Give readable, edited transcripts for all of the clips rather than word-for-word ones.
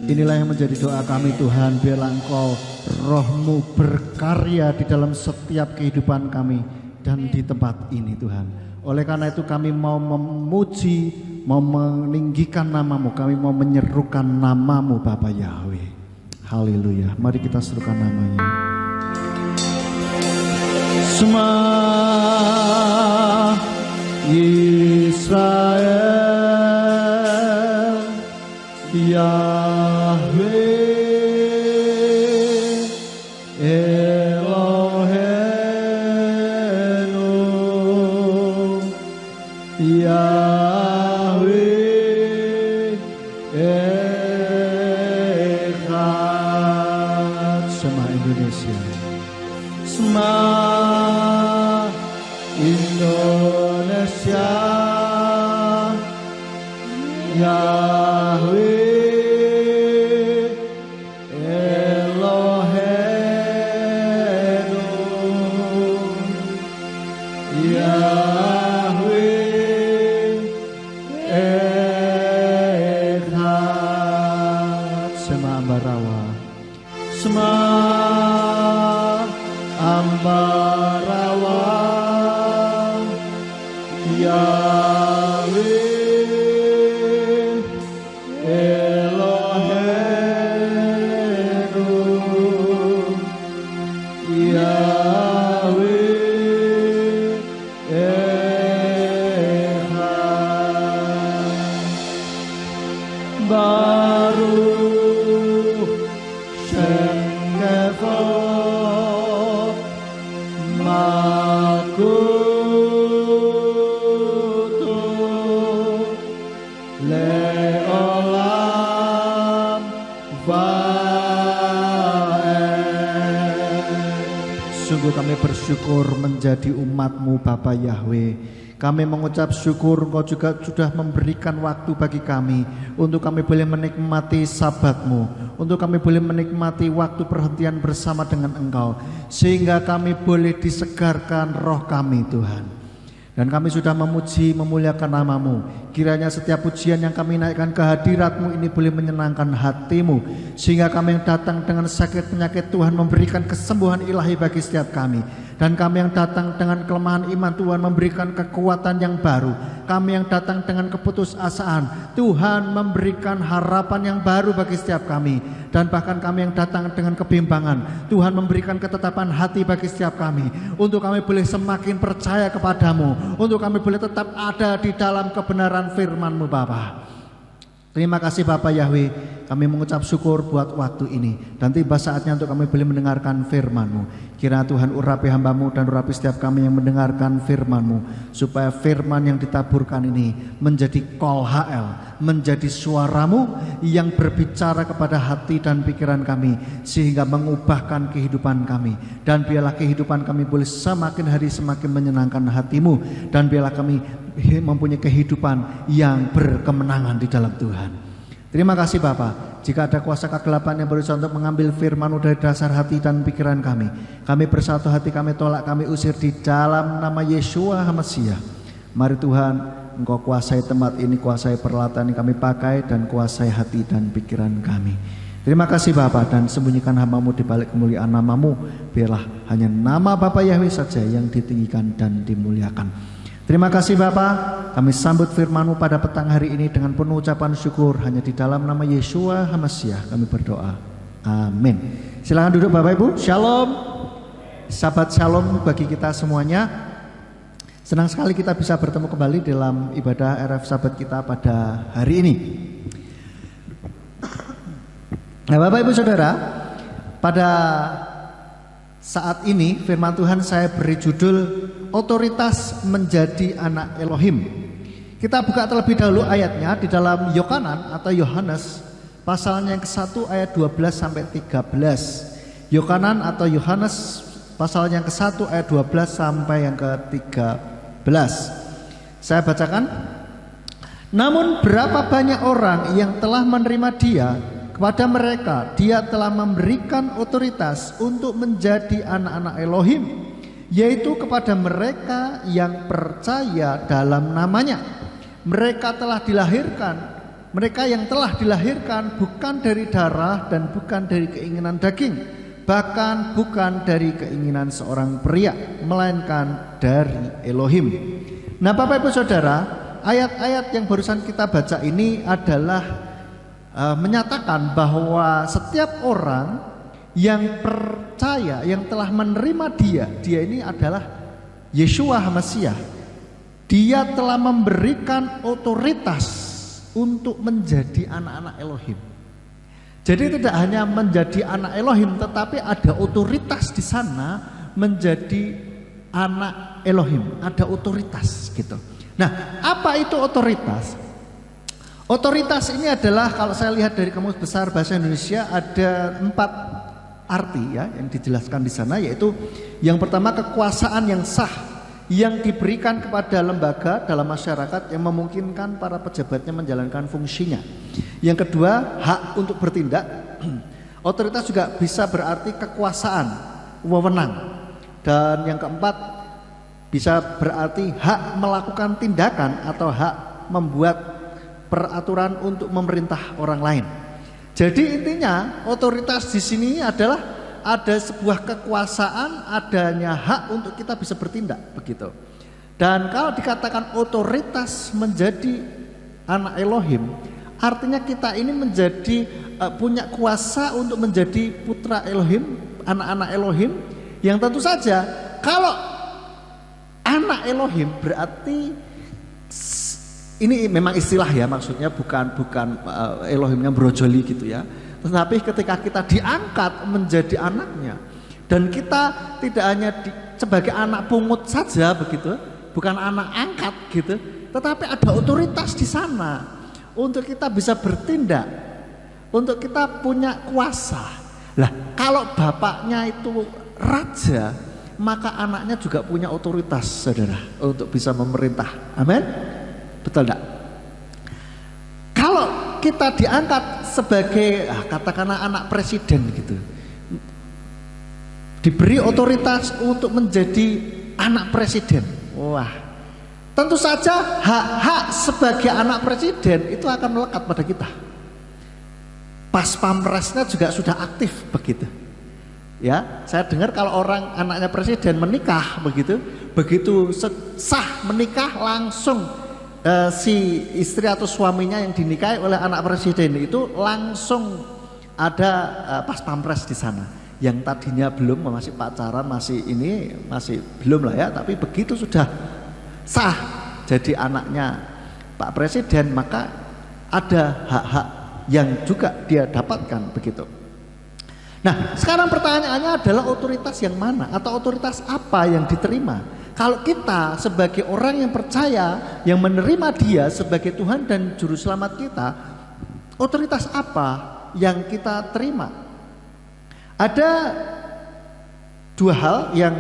Inilah yang menjadi doa kami Tuhan, biarlah Engkau Roh-Mu berkarya di dalam setiap kehidupan kami dan di tempat ini Tuhan. Oleh karena itu kami mau memuji, mau meninggikan nama-Mu, kami mau menyerukan nama-Mu Bapa Yahweh. Haleluya. Mari kita serukan namanya. Shema Israel Yahweh Eloheinu Yahweh Echad. Shema Indonesia. Shema Indonesia Yahweh Eloheinu Yahweh Echad. Shema Ambarawa. Shema Ambarawa Yahweh Eloheinu Yahweh Echad. Baruch Shem Kevod Makuto Leolam Vaed. Sungguh kami bersyukur menjadi umat-Mu Bapa Yahweh. Kami mengucap syukur Engkau juga sudah memberikan waktu bagi kami untuk kami boleh menikmati sabat-Mu, untuk kami boleh menikmati waktu perhentian bersama dengan Engkau, sehingga kami boleh disegarkan roh kami Tuhan. Dan kami sudah memuji, memuliakan nama-Mu. Kiranya setiap pujian yang kami naikkan ke hadirat-Mu ini boleh menyenangkan hati-Mu, sehingga kami yang datang dengan sakit penyakit Tuhan memberikan kesembuhan ilahi bagi setiap kami. Dan kami yang datang dengan kelemahan iman Tuhan memberikan kekuatan yang baru. Kami yang datang dengan keputusasaan Tuhan memberikan harapan yang baru bagi setiap kami. Dan bahkan kami yang datang dengan kebimbangan Tuhan memberikan ketetapan hati bagi setiap kami, untuk kami boleh semakin percaya kepadamu, untuk kami boleh tetap ada di dalam kebenaran firman-Mu Bapa. Terima kasih Bapak Yahweh, kami mengucap syukur buat waktu ini. Dan tiba saatnya untuk kami boleh mendengarkan firman-Mu. Kiranya Tuhan urapi hamba-Mu dan urapi setiap kami yang mendengarkan firman-Mu, supaya firman yang ditaburkan ini menjadi kol HL, menjadi suara-Mu yang berbicara kepada hati dan pikiran kami, sehingga mengubahkan kehidupan kami. Dan biarlah kehidupan kami boleh semakin hari semakin menyenangkan hati-Mu, dan biarlah kami mempunyai kehidupan yang berkemenangan di dalam Tuhan. Terima kasih Bapa. Jika ada kuasa kegelapan yang berusaha untuk mengambil firman-Mu dari dasar hati dan pikiran kami bersatu hati, kami tolak, kami usir di dalam nama Yeshua HaMasiah. Mari Tuhan, Engkau kuasai tempat ini, kuasai peralatan yang kami pakai, dan kuasai hati dan pikiran kami. Terima kasih Bapa, dan sembunyikan hamba-Mu di balik kemuliaan nama-Mu. Biarlah hanya nama Bapa Yahweh saja yang ditinggikan dan dimuliakan. Terima kasih Bapa, kami sambut firman-Mu pada petang hari ini dengan penuh ucapan syukur. Hanya di dalam nama Yeshua HaMasiah kami berdoa. Amin. Silakan duduk Bapak Ibu. Shalom. Sahabat shalom bagi kita semuanya. Senang sekali kita bisa bertemu kembali dalam ibadah RF Sabat kita pada hari ini. Nah Bapak Ibu Saudara, pada saat ini firman Tuhan saya beri judul Otoritas Menjadi Anak Elohim. Kita buka terlebih dahulu ayatnya di dalam Yohanan atau Yohanes pasalnya yang ke-1 ayat 12 sampai 13. Yohanan atau Yohanes pasalnya yang ke-1 ayat 12 sampai yang ke-13. Saya bacakan. Namun berapa banyak orang yang telah menerima Dia, kepada mereka Dia telah memberikan otoritas untuk menjadi anak-anak Elohim, yaitu kepada mereka yang percaya dalam namanya. Mereka telah dilahirkan mereka yang telah dilahirkan bukan dari darah dan bukan dari keinginan daging, bahkan bukan dari keinginan seorang pria, melainkan dari Elohim. Nah, Bapak Ibu Saudara, ayat-ayat yang barusan kita baca ini adalah menyatakan bahwa setiap orang yang percaya, yang telah menerima dia ini adalah Yeshua Mesias. Dia telah memberikan otoritas untuk menjadi anak-anak Elohim. Jadi tidak hanya menjadi anak Elohim, tetapi ada otoritas di sana menjadi anak Elohim, ada otoritas gitu. Nah, apa itu otoritas? Otoritas ini adalah, kalau saya lihat dari Kamus Besar Bahasa Indonesia, ada 4 arti ya yang dijelaskan di sana, yaitu yang pertama kekuasaan yang sah yang diberikan kepada lembaga dalam masyarakat yang memungkinkan para pejabatnya menjalankan fungsinya. Yang kedua, hak untuk bertindak. Otoritas juga bisa berarti kekuasaan, wewenang. Dan yang keempat, bisa berarti hak melakukan tindakan atau hak membuat peraturan untuk memerintah orang lain. Jadi intinya otoritas di sini adalah ada sebuah kekuasaan, adanya hak untuk kita bisa bertindak begitu. Dan kalau dikatakan otoritas menjadi anak Elohim, artinya kita ini menjadi punya kuasa untuk menjadi putra Elohim, anak-anak Elohim, yang tentu saja kalau anak Elohim berarti ini memang istilah ya, maksudnya bukan Elohim yang brojoli gitu ya. Tetapi ketika kita diangkat menjadi anaknya, dan kita tidak hanya sebagai anak pungut saja begitu, bukan anak angkat gitu, tetapi ada otoritas di sana untuk kita bisa bertindak, untuk kita punya kuasa. Lah, kalau bapaknya itu raja, maka anaknya juga punya otoritas, saudara, untuk bisa memerintah. Amin. Betul enggak? Kalau kita diangkat sebagai katakanlah anak presiden gitu, diberi otoritas untuk menjadi anak presiden, wah, tentu saja hak-hak sebagai anak presiden itu akan melekat pada kita. Pas pampresnya juga sudah aktif begitu. Ya, saya dengar kalau orang anaknya presiden menikah begitu sah menikah langsung si istri atau suaminya yang dinikahi oleh anak presiden itu langsung ada pas pampres di sana. Yang tadinya belum, masih pacaran, masih belum lah ya, tapi begitu sudah sah jadi anaknya Pak Presiden, maka ada hak-hak yang juga dia dapatkan begitu. Nah, sekarang pertanyaannya adalah otoritas yang mana atau otoritas apa yang diterima? Kalau kita sebagai orang yang percaya, yang menerima dia sebagai Tuhan dan Juru Selamat kita, otoritas apa yang kita terima? Ada 2 hal yang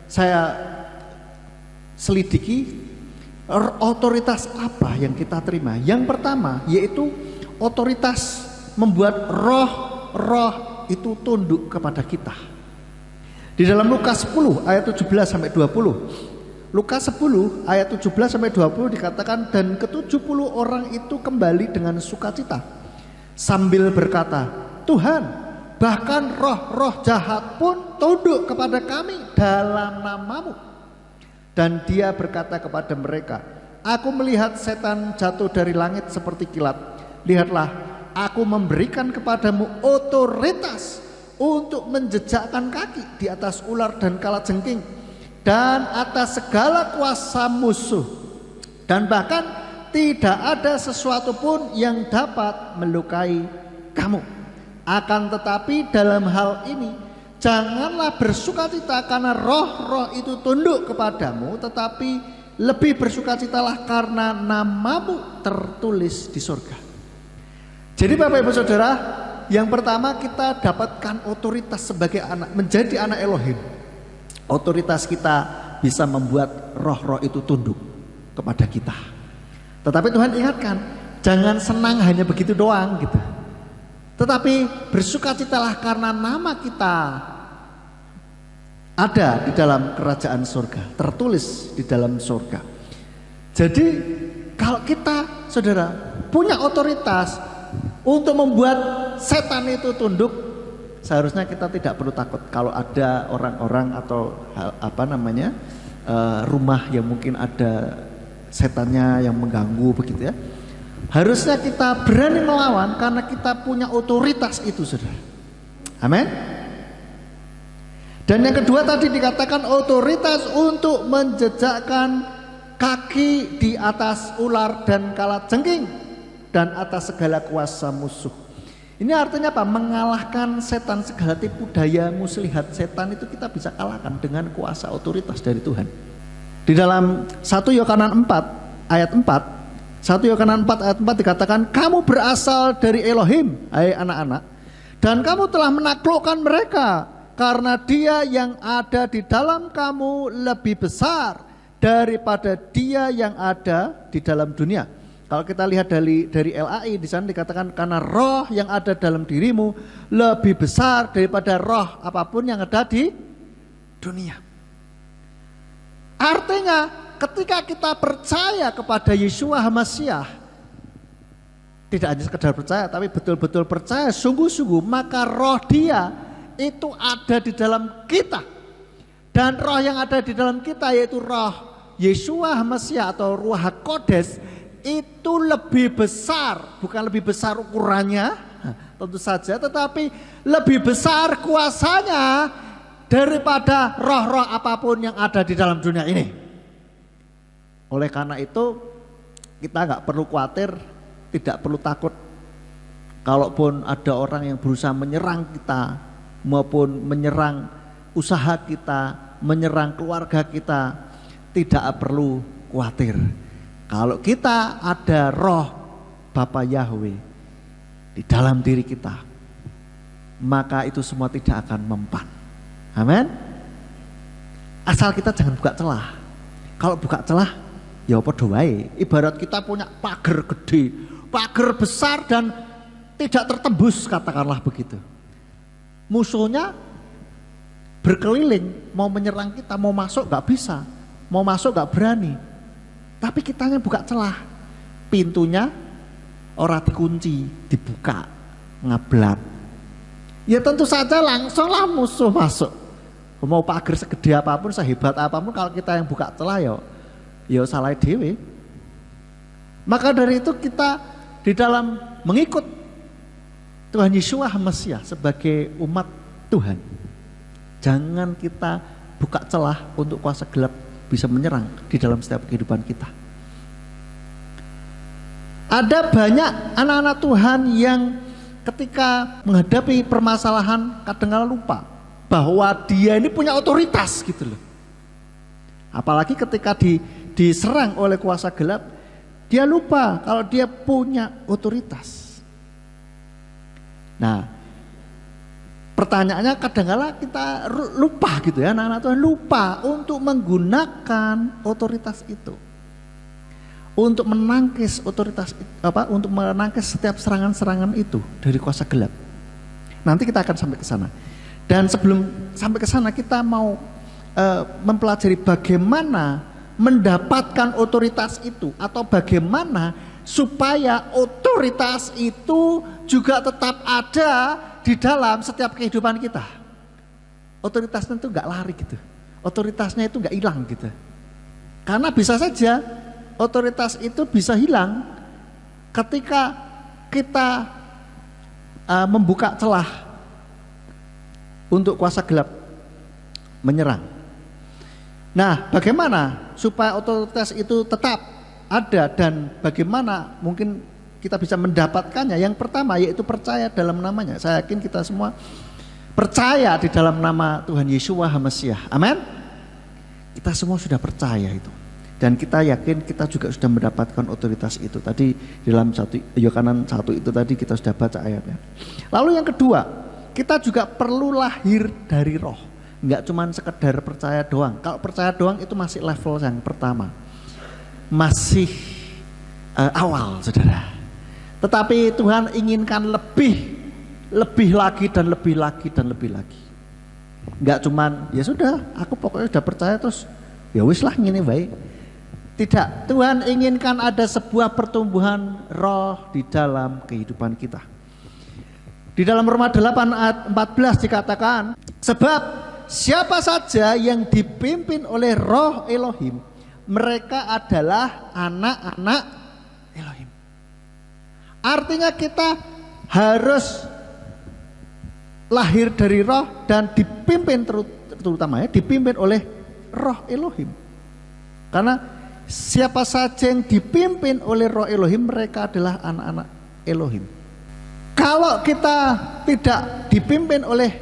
saya selidiki, otoritas apa yang kita terima. Yang pertama yaitu otoritas membuat roh itu tunduk kepada kita. Di dalam Lukas 10 ayat 17 sampai 20. Lukas 10 ayat 17 sampai 20 dikatakan, dan ke-70 orang itu kembali dengan sukacita sambil berkata, Tuhan, bahkan roh-roh jahat pun tunduk kepada kami dalam nama-Mu. Dan dia berkata kepada mereka, aku melihat setan jatuh dari langit seperti kilat. Lihatlah, aku memberikan kepadamu otoritas untuk menjejakkan kaki di atas ular dan kalajengking dan atas segala kuasa musuh, dan bahkan tidak ada sesuatu pun yang dapat melukai kamu. Akan tetapi dalam hal ini janganlah bersukacita karena roh-roh itu tunduk kepadamu, tetapi lebih bersukacitalah karena namamu tertulis di surga. Jadi Bapak Ibu Saudara, yang pertama kita dapatkan otoritas sebagai anak, menjadi anak Elohim. Otoritas kita bisa membuat roh-roh itu tunduk kepada kita. Tetapi Tuhan ingatkan, jangan senang hanya begitu doang gitu. Tetapi bersukacitalah karena nama kita ada di dalam kerajaan surga, tertulis di dalam surga. Jadi kalau kita saudara, punya otoritas untuk membuat setan itu tunduk, seharusnya kita tidak perlu takut kalau ada orang-orang atau rumah yang mungkin ada setannya yang mengganggu begitu ya. Harusnya kita berani melawan karena kita punya otoritas itu, saudara. Amin. Dan yang kedua tadi dikatakan otoritas untuk menjejakkan kaki di atas ular dan kalajengking dan atas segala kuasa musuh. Ini artinya apa? Mengalahkan setan, segala tipu daya muslihat setan itu kita bisa kalahkan dengan kuasa otoritas dari Tuhan. Di dalam 1 Yohanes 4 ayat 4, 1 Yohanes 4 ayat 4 dikatakan, kamu berasal dari Elohim, hai anak-anak, dan kamu telah menaklukkan mereka, karena dia yang ada di dalam kamu lebih besar daripada dia yang ada di dalam dunia. Kalau kita lihat dari LAI di sana dikatakan karena roh yang ada dalam dirimu lebih besar daripada roh apapun yang ada di dunia. Artinya ketika kita percaya kepada Yeshua HaMasyiah, tidak hanya sekedar percaya tapi betul-betul percaya sungguh-sungguh, maka roh dia itu ada di dalam kita. Dan roh yang ada di dalam kita yaitu roh Yeshua HaMasyiah atau Ruach HaKodes itu lebih besar, bukan lebih besar ukurannya tentu saja, tetapi lebih besar kuasanya daripada roh-roh apapun yang ada di dalam dunia ini. Oleh karena itu kita nggak perlu khawatir, tidak perlu takut. Kalaupun ada orang yang berusaha menyerang kita maupun menyerang usaha kita, menyerang keluarga kita, tidak perlu khawatir. Kalau kita ada roh Bapa Yahweh di dalam diri kita, maka itu semua tidak akan mempan. Amin. Asal kita jangan buka celah. Kalau buka celah, ya apa doai. Ibarat kita punya pagar gede, pagar besar dan tidak tertembus, katakanlah begitu. Musuhnya berkeliling, mau menyerang kita, mau masuk gak bisa, mau masuk gak berani. Tapi kitanya buka celah, pintunya ora dikunci, dibuka, ngablat. Ya tentu saja langsunglah musuh masuk. Mau pagar segede apapun, sehebat apapun, kalau kita yang buka celah ya salah dewe. Maka dari itu kita di dalam mengikut Tuhan Yeshua HaMasyiah sebagai umat Tuhan, jangan kita buka celah untuk kuasa gelap bisa menyerang di dalam setiap kehidupan kita. Ada banyak anak-anak Tuhan yang ketika menghadapi permasalahan kadang-kala lupa bahwa dia ini punya otoritas gitu loh. Apalagi ketika diserang oleh kuasa gelap, dia lupa kalau dia punya otoritas. Nah, pertanyaannya kadang-kala kita lupa gitu ya, anak-anak Tuhan lupa untuk menggunakan otoritas itu, untuk menangkis otoritas untuk menangkis setiap serangan-serangan itu dari kuasa gelap. Nanti kita akan sampai ke sana. Dan sebelum sampai ke sana kita mau mempelajari bagaimana mendapatkan otoritas itu, atau bagaimana supaya otoritas itu juga tetap ada di dalam setiap kehidupan kita. Otoritasnya itu nggak lari gitu, otoritasnya itu nggak hilang gitu. Karena bisa saja otoritas itu bisa hilang ketika kita membuka celah untuk kuasa gelap menyerang. Nah, bagaimana supaya otoritas itu tetap ada dan bagaimana mungkin kita bisa mendapatkannya? Yang pertama yaitu percaya dalam namanya. Saya yakin kita semua percaya di dalam nama Tuhan Yeshua HaMasyiah. Amin. Kita semua sudah percaya itu. Dan kita yakin kita juga sudah mendapatkan otoritas itu. Tadi di dalam 1 Yohanes 1 itu tadi kita sudah baca ayatnya. Lalu yang kedua, kita juga perlu lahir dari roh. Enggak cuma sekedar percaya doang. Kalau percaya doang itu masih level yang pertama, masih awal, saudara. Tetapi Tuhan inginkan lebih lagi dan lebih lagi dan lebih lagi. Enggak cuman ya sudah, aku pokoknya sudah percaya terus ya wis lah ngene wae. Tidak, Tuhan inginkan ada sebuah pertumbuhan roh di dalam kehidupan kita. Di dalam Roma 8 ayat 14 dikatakan, sebab siapa saja yang dipimpin oleh roh Elohim, mereka adalah anak-anak Elohim. Artinya kita harus lahir dari roh dan dipimpin terutama dipimpin oleh roh Elohim. Karena siapa saja yang dipimpin oleh roh Elohim, mereka adalah anak-anak Elohim. Kalau kita tidak dipimpin oleh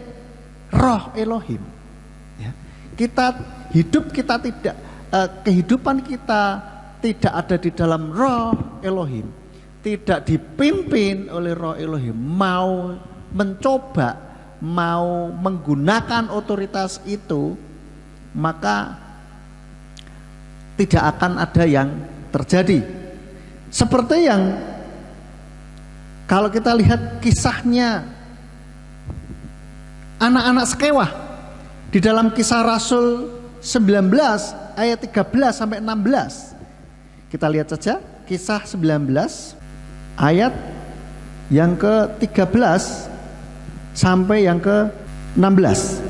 roh Elohim, ya, kehidupan kita tidak ada di dalam roh Elohim, tidak dipimpin oleh roh Elohim, mau mencoba, mau menggunakan otoritas itu, maka tidak akan ada yang terjadi. Seperti yang kalau kita lihat kisahnya anak-anak Sekewa di dalam Kisah Rasul 19 ayat 13 sampai 16. Kita lihat saja Kisah 19 ayat yang ke-13 sampai yang ke-16.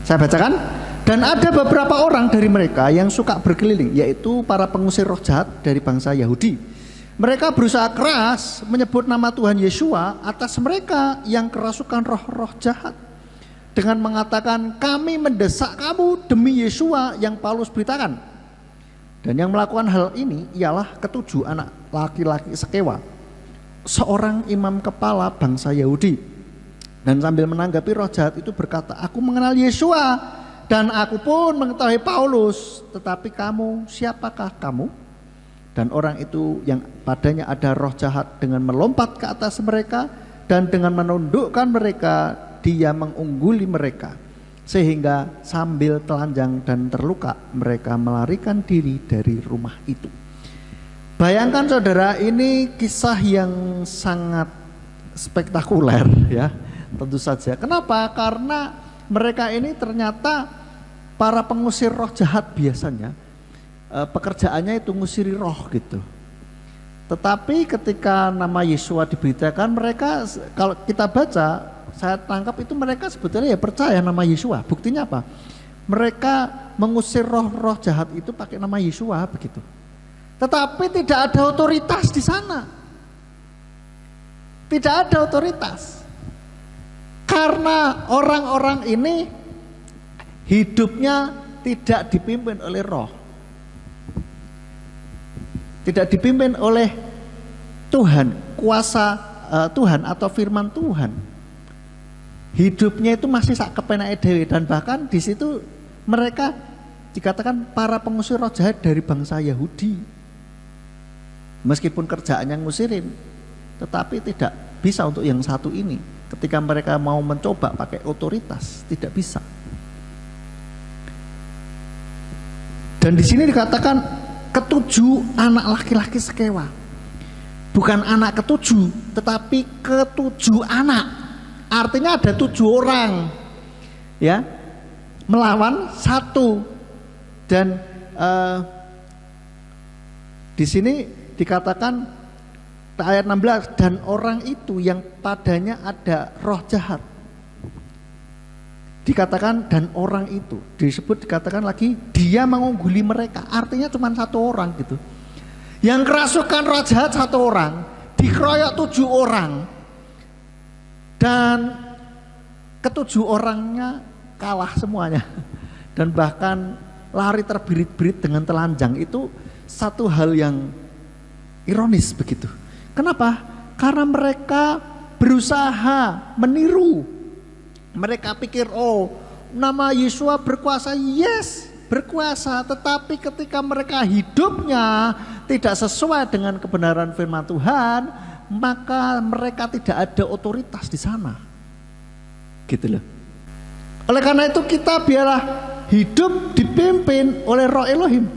Saya bacakan. Dan ada beberapa orang dari mereka yang suka berkeliling, yaitu para pengusir roh jahat dari bangsa Yahudi. Mereka berusaha keras menyebut nama Tuhan Yesua atas mereka yang kerasukan roh-roh jahat, dengan mengatakan, kami mendesak kamu demi Yesua yang Paulus beritakan. Dan yang melakukan hal ini ialah ketujuh anak laki-laki Sekewa, seorang imam kepala bangsa Yahudi. Dan sambil menanggapi roh jahat itu berkata, aku mengenal Yesua dan aku pun mengetahui Paulus, tetapi kamu, siapakah kamu? Dan orang itu yang padanya ada roh jahat dengan melompat ke atas mereka dan dengan menundukkan mereka, dia mengungguli mereka, sehingga sambil telanjang dan terluka mereka melarikan diri dari rumah itu. Bayangkan saudara, ini kisah yang sangat spektakuler ya, tentu saja. Kenapa? Karena mereka ini ternyata para pengusir roh jahat biasanya pekerjaannya itu ngusiri roh gitu. Tetapi ketika nama Yesua diberitakan, mereka, kalau kita baca, saya tangkap itu mereka sebetulnya ya percaya nama Yesua. Buktinya apa? Mereka mengusir roh-roh jahat itu pakai nama Yesua begitu. Tetapi tidak ada otoritas di sana. Tidak ada otoritas. Karena orang-orang ini hidupnya tidak dipimpin oleh roh, tidak dipimpin oleh Tuhan, kuasa Tuhan atau firman Tuhan. Hidupnya itu masih sak kepenake dhewe, dan bahkan di situ mereka dikatakan para pengusir roh jahat dari bangsa Yahudi. Meskipun kerjaannya ngusirin, tetapi tidak bisa untuk yang satu ini. Ketika mereka mau mencoba pakai otoritas, tidak bisa. Dan di sini dikatakan ketujuh anak laki-laki Sekewa. Bukan anak ketujuh, tetapi ketujuh anak. Artinya ada 7 orang, ya, melawan satu. Dan di sini dikatakan ayat 16, dan orang itu yang padanya ada roh jahat. Dikatakan dan orang itu dikatakan lagi dia mengungguli mereka, artinya cuma satu orang gitu. Yang kerasukan roh jahat satu orang, dikeroyok 7 orang, dan ke-7 orangnya kalah semuanya, dan bahkan lari terbirit-birit dengan telanjang. Itu satu hal yang ironis begitu. Kenapa? Karena mereka berusaha meniru. Mereka pikir, oh, nama Yesua berkuasa. Yes, berkuasa. Tetapi ketika mereka hidupnya tidak sesuai dengan kebenaran firman Tuhan, maka mereka tidak ada otoritas di sana. Gitu loh. Oleh karena itu kita biarlah hidup dipimpin oleh roh Elohim,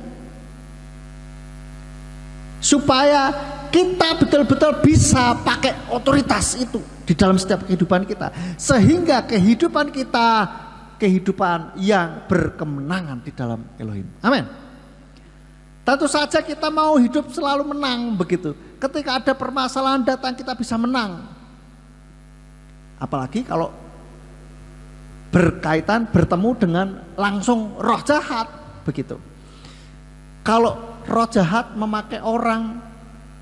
supaya kita betul-betul bisa pakai otoritas itu di dalam setiap kehidupan kita, sehingga kehidupan kita kehidupan yang berkemenangan di dalam Elohim. Amin. Tentu saja kita mau hidup selalu menang begitu. Ketika ada permasalahan datang kita bisa menang. Apalagi kalau berkaitan bertemu dengan langsung roh jahat begitu. Kalau roh jahat memakai orang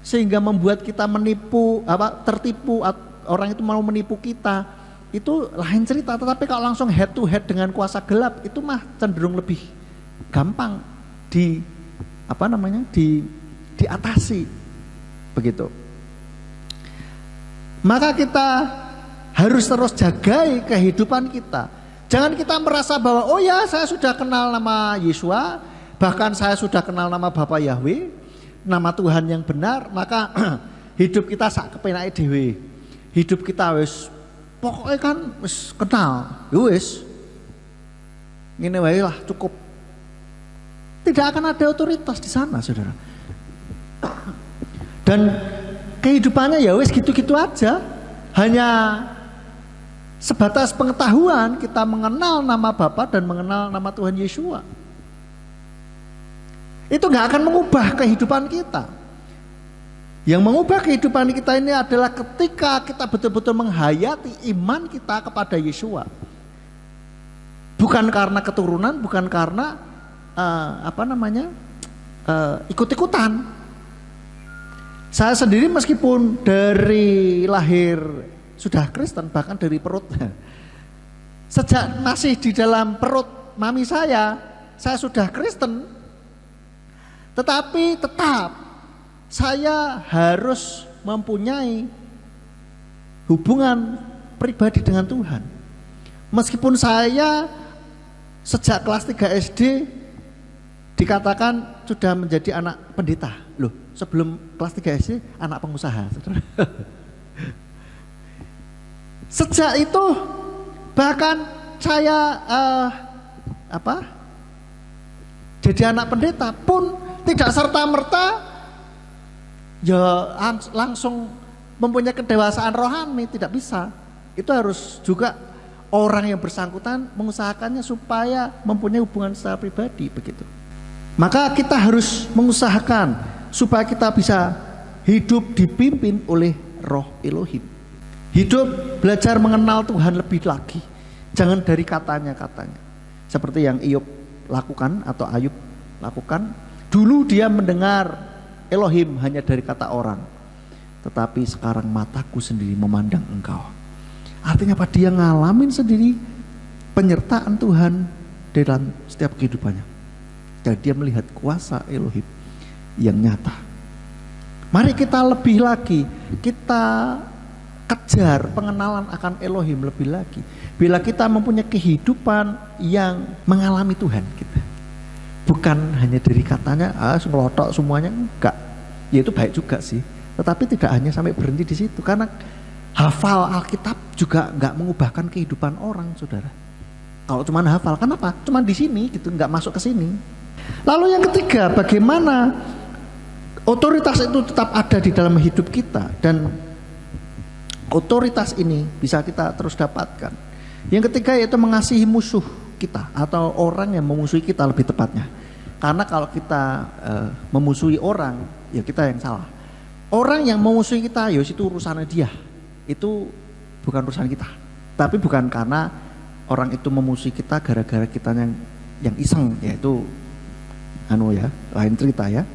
sehingga membuat kita menipu, tertipu, orang itu mau menipu kita, itu lain cerita. Tetapi kalau langsung head to head dengan kuasa gelap, itu mah cenderung lebih gampang diatasi begitu. Maka kita harus terus jagai kehidupan kita. Jangan kita merasa bahwa oh ya saya sudah kenal nama Yesua, bahkan saya sudah kenal nama Bapa Yahweh, nama Tuhan yang benar, maka hidup kita sak kepenake dhewe. Hidup kita wis pokoknya kan wis kenal, wis ngene wae lah cukup. Tidak akan ada otoritas di sana, saudara. Dan kehidupannya ya wis gitu-gitu aja, hanya sebatas pengetahuan kita mengenal nama Bapa dan mengenal nama Tuhan Yesua. Itu gak akan mengubah kehidupan kita. Yang mengubah kehidupan kita ini adalah ketika kita betul-betul menghayati iman kita kepada Yesua. Bukan karena keturunan, bukan karena ikut-ikutan. Saya sendiri meskipun dari lahir sudah Kristen, bahkan dari perut, sejak masih di dalam perut mami saya sudah Kristen. Tetapi tetap saya harus mempunyai hubungan pribadi dengan Tuhan. Meskipun saya sejak kelas 3 SD dikatakan sudah menjadi anak pendeta. Loh, sebelum kelas 3 SD anak pengusaha. Sejak itu bahkan saya jadi anak pendeta pun tidak serta-merta ya langsung mempunyai kedewasaan rohani, tidak bisa. Itu harus juga orang yang bersangkutan mengusahakannya supaya mempunyai hubungan secara pribadi begitu. Maka kita harus mengusahakan supaya kita bisa hidup dipimpin oleh Roh Elohim. Hidup belajar mengenal Tuhan lebih lagi, jangan dari katanya-katanya. Seperti yang Ayub lakukan atau Ayub lakukan. Dulu dia mendengar Elohim hanya dari kata orang, tetapi sekarang mataku sendiri memandang Engkau. Artinya apa? Dia ngalamin sendiri penyertaan Tuhan dalam setiap kehidupannya. Dan dia melihat kuasa Elohim yang nyata. Mari kita lebih lagi, kita kejar pengenalan akan Elohim lebih lagi. Bila kita mempunyai kehidupan yang mengalami Tuhan kita, bukan hanya dari katanya, ngelotok semuanya, enggak. Ya itu baik juga sih, tetapi tidak hanya sampai berhenti di situ. Karena hafal Alkitab juga enggak mengubahkan kehidupan orang, saudara. Kalau cuma hafal, kenapa? Cuma di sini gitu, enggak masuk ke sini. Lalu yang ketiga, bagaimana otoritas itu tetap ada di dalam hidup kita, dan otoritas ini bisa kita terus dapatkan. Yang ketiga yaitu mengasihi musuh kita atau orang yang memusuhi kita, lebih tepatnya. Karena kalau kita memusuhi orang, ya kita yang salah. Orang yang memusuhi kita, ya itu urusannya dia. Itu bukan urusan kita. Tapi bukan karena orang itu memusuhi kita gara-gara kita yang iseng, yaitu lain cerita ya.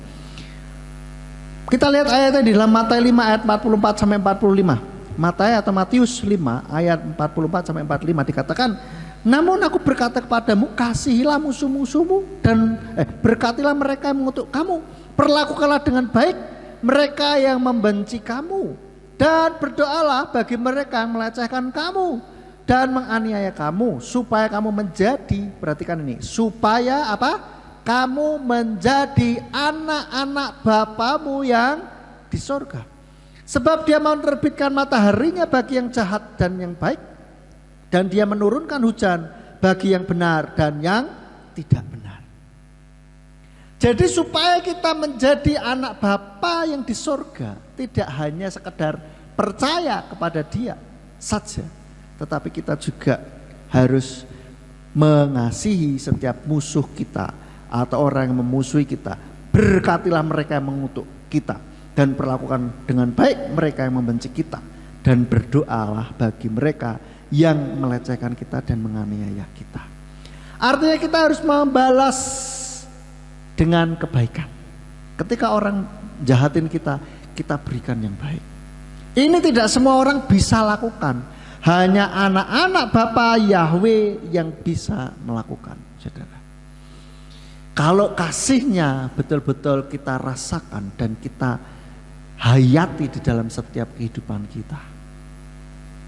Kita lihat ayatnya di dalam Matius 5 ayat 44 sampai 45. Matius atau Matius 5 ayat 44 sampai 45 dikatakan, namun aku berkata kepadamu, kasihilah musuh-musuhmu dan berkatilah mereka yang mengutuk kamu, perlakukanlah dengan baik mereka yang membenci kamu, dan berdoalah bagi mereka yang melecehkan kamu dan menganiaya kamu, supaya kamu menjadi, perhatikan ini, supaya apa? Kamu menjadi anak-anak Bapamu yang di sorga. Sebab dia mau menerbitkan mataharinya bagi yang jahat dan yang baik, dan dia menurunkan hujan bagi yang benar dan yang tidak benar. Jadi supaya kita menjadi anak Bapa yang di sorga, tidak hanya sekedar percaya kepada Dia saja, tetapi kita juga harus mengasihi setiap musuh kita atau orang yang memusuhi kita, Berkatilah mereka yang mengutuk kita, dan perlakukan dengan baik mereka yang membenci kita, dan berdoalah bagi mereka yang melecehkan kita dan menganiaya kita. Artinya kita harus membalas dengan kebaikan. Ketika orang jahatin kita, kita berikan yang baik. Ini tidak semua orang bisa lakukan. Hanya anak-anak Bapa Yahweh yang bisa melakukan, saudara. Kalau kasihnya betul-betul kita rasakan dan kita hayati di dalam setiap kehidupan kita.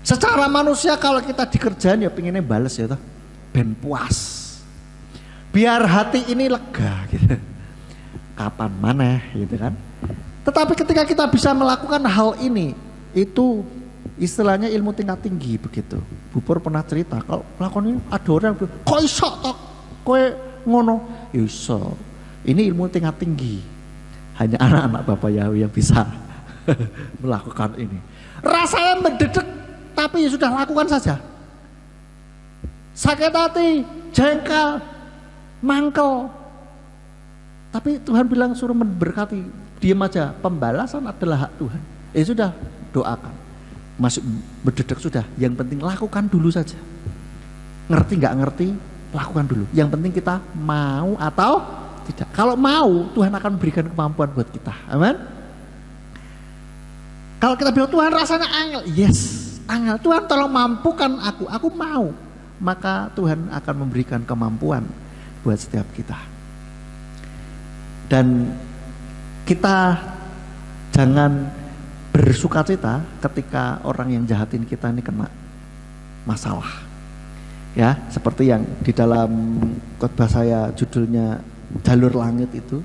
Secara manusia kalau kita dikerjain ya pengennya bales ya toh, ben puas. Biar hati ini lega gitu. Kapan mana gitu kan. Tetapi ketika kita bisa melakukan hal ini, itu istilahnya ilmu tingkat tinggi begitu. Bupur pernah cerita kalau melakukan ini ada orang yang bilang, kok iso tok kowe ngono? Ya iso. Ini ilmu tingkat tinggi. Hanya anak-anak Bapa Yahweh yang bisa melakukan ini. Rasanya mendedek, tapi ya sudah lakukan saja. Sakit hati, jengkel, mangkel. Tapi Tuhan bilang suruh memberkati, diam aja. Pembalasan adalah hak Tuhan. Ya sudah, doakan. Masuk berdedek sudah. Yang penting lakukan dulu saja. Ngerti nggak ngerti, lakukan dulu. Yang penting kita mau atau tidak. Kalau mau, Tuhan akan berikan kemampuan buat kita. Amin. Kalau kita bilang Tuhan rasanya angel, yes, angel. Tuhan tolong mampukan aku mau. Maka Tuhan akan memberikan kemampuan buat setiap kita. Dan kita jangan bersukacita ketika orang yang jahatin kita ini kena masalah. Ya, seperti yang di dalam khotbah saya judulnya Jalur Langit itu,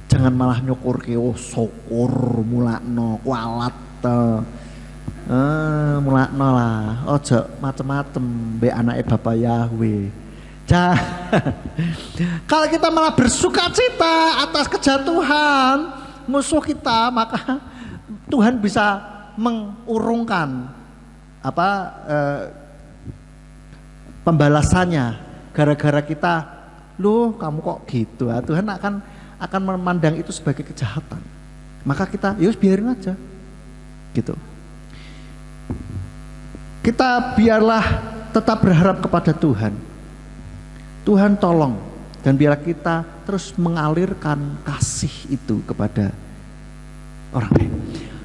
jangan malah nyukur keo syukur mulakno kualat mulakno lah, ojo macem-macem be anake Bapa Yahweh. Kalau kita malah bersukacita atas kejatuhan musuh kita, maka Tuhan bisa mengurungkan pembalasannya. Gara-gara kita, loh kamu kok gitu, Tuhan akan memandang itu sebagai kejahatan. Maka kita yus biarin aja gitu. Kita biarlah tetap berharap kepada Tuhan. Tuhan tolong, dan biarlah kita terus mengalirkan kasih itu kepada orang lain.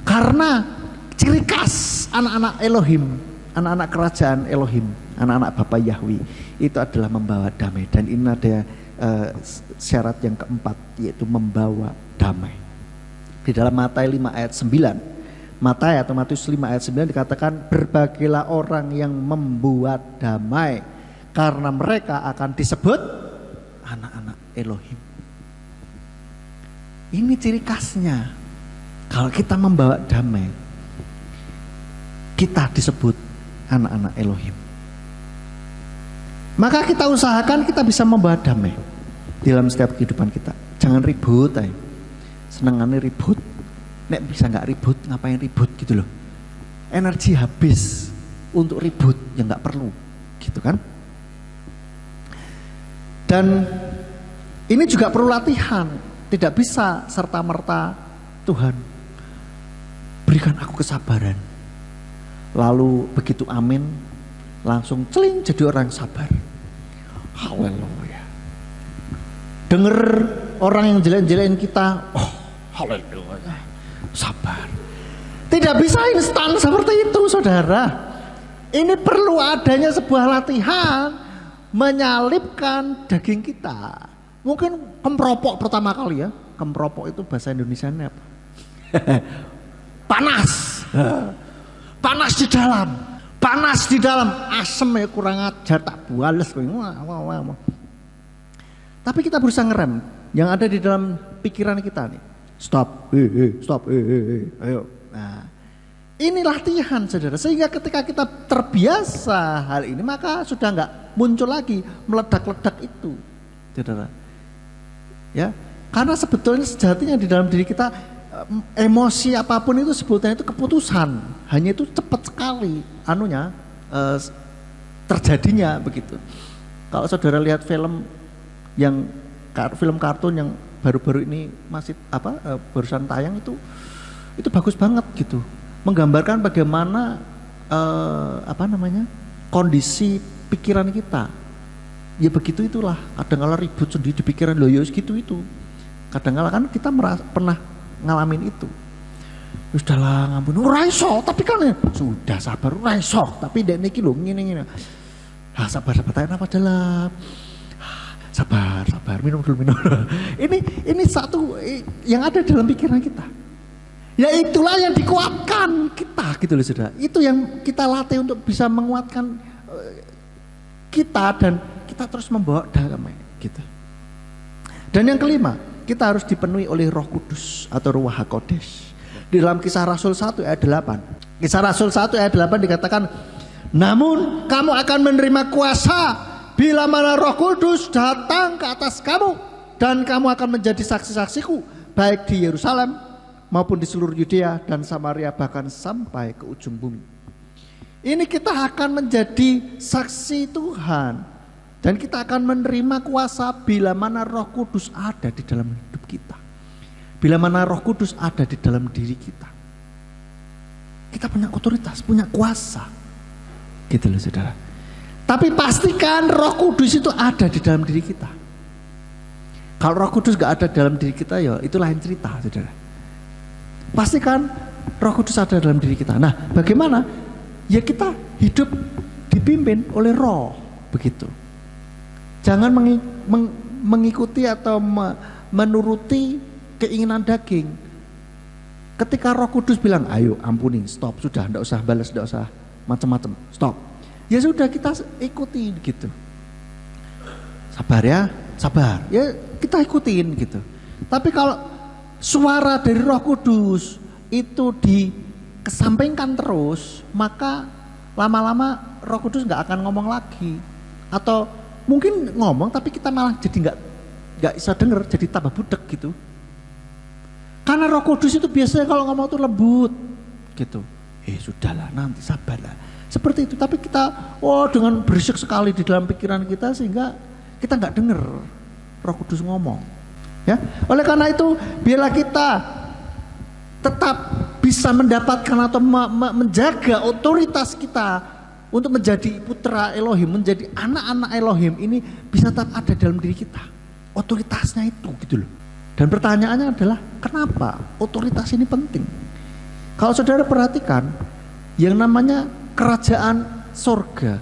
Karena ciri khas anak-anak Elohim, anak-anak kerajaan Elohim, anak-anak Bapa Yahweh itu adalah membawa damai. Dan ini ada syarat yang keempat, yaitu membawa damai. Di dalam Matius 5 ayat 9, Matius 5 ayat 9 dikatakan, berbahagialah orang yang membuat damai, karena mereka akan disebut anak-anak Elohim. Ini ciri khasnya. Kalau kita membawa damai, kita disebut anak-anak Elohim. Maka kita usahakan kita bisa membawa damai dalam setiap kehidupan kita. Jangan ribut, senengannya ribut. Nek bisa nggak ribut, ngapain ribut gitu loh. Energi habis untuk ribut yang nggak perlu, gitu kan? Dan ini juga perlu latihan. Tidak bisa serta-merta Tuhan berikan aku kesabaran, lalu begitu amin langsung celing jadi orang sabar. Haleluya. Dengar orang yang jelek-jelekin kita, oh haleluya, sabar. Tidak bisa instan seperti itu, saudara. Ini perlu adanya sebuah latihan menyalipkan daging kita. Mungkin kempropok pertama kali ya. Kempropok itu bahasa Indonesianya apa? Panas. Panas di dalam. Panas di dalam. Asem ya, kurang ajar, tak buales. Tapi kita berusaha ngerem. Yang ada di dalam pikiran kita nih. Stop. Stop. Ayo. Nah, ini latihan, saudara. Sehingga ketika kita terbiasa hal ini, maka sudah enggak muncul lagi meledak-ledak itu, saudara. Ya, karena sebetulnya sejatinya di dalam diri kita emosi apapun itu sebetulnya itu keputusan. Hanya itu cepat sekali terjadinya begitu. Kalau saudara lihat film kartun yang baru-baru ini masih barusan tayang itu bagus banget gitu, menggambarkan bagaimana kondisi pikiran kita. Ya begitu itulah, kadang-kala ribut sendiri di pikiran, loh ya gitu itu. Kadang-kala kan kita pernah ngalamin itu. Sudahlah ngampun, ora iso, tapi kan ya sudah sabar, ora iso, tapi dek niki lho ngene-ngene. Sabar tahan apa dalam. Sabar, minum dulu. Ini satu yang ada dalam pikiran kita. Ya itulah yang dikuatkan kita gitu loh saudara. Itu yang kita latih untuk bisa menguatkan kita dan kita terus membawa damai gitu. Dan yang kelima, kita harus dipenuhi oleh Roh Kudus atau Ruach HaKodesh. Di dalam Kisah Rasul 1 ayat 8. Kisah Rasul 1 ayat 8 dikatakan, namun kamu akan menerima kuasa bila mana Roh Kudus datang ke atas kamu, dan kamu akan menjadi saksi-saksiku baik di Yerusalem maupun di seluruh Yudea dan Samaria, bahkan sampai ke ujung bumi. Ini kita akan menjadi saksi Tuhan, dan kita akan menerima kuasa bila mana Roh Kudus ada di dalam hidup kita. Bila mana Roh Kudus ada di dalam diri kita, kita punya otoritas, punya kuasa, gitu loh saudara. Tapi pastikan Roh Kudus itu ada di dalam diri kita. Kalau Roh Kudus gak ada dalam diri kita, ya itu lain cerita saudara. Pastikan Roh Kudus ada dalam diri kita. Nah bagaimana? Ya kita hidup dipimpin oleh Roh, begitu. Jangan mengikuti atau menuruti keinginan daging. Ketika Roh Kudus bilang, ayo ampuni, stop, sudah, ndak usah balas, ndak usah macam-macam, stop. Ya sudah, kita ikuti gitu. Sabar ya, sabar. Ya kita ikutin gitu. Tapi kalau suara dari Roh Kudus itu dikesampingkan terus, maka lama-lama Roh Kudus nggak akan ngomong lagi. Atau mungkin ngomong tapi kita malah jadi nggak bisa denger, jadi tambah budek gitu. Karena Roh Kudus itu biasanya kalau ngomong tuh lembut gitu. Sudahlah, nanti sabarlah. Seperti itu. Tapi kita dengan berisik sekali di dalam pikiran kita sehingga kita nggak dengar Roh Kudus ngomong. Ya, oleh karena itu bila kita tetap bisa mendapatkan atau menjaga otoritas kita untuk menjadi putra Elohim, menjadi anak-anak Elohim, ini bisa tetap ada dalam diri kita. Otoritasnya itu gitu loh. Dan pertanyaannya adalah kenapa otoritas ini penting? Kalau saudara perhatikan yang namanya kerajaan sorga,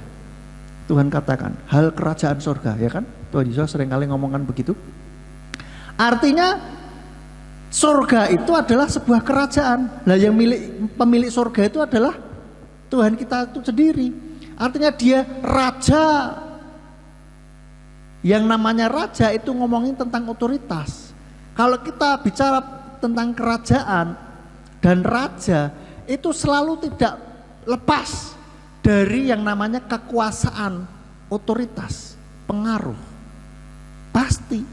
Tuhan katakan hal kerajaan sorga, ya kan? Tuhan Yesus seringkali ngomongkan begitu. Artinya sorga itu adalah sebuah kerajaan. Nah yang pemilik sorga itu adalah Tuhan kita itu sendiri. Artinya dia raja. Yang namanya raja itu ngomongin tentang otoritas. Kalau kita bicara tentang kerajaan dan raja, itu selalu tidak lepas dari yang namanya kekuasaan, otoritas, pengaruh. Pasti.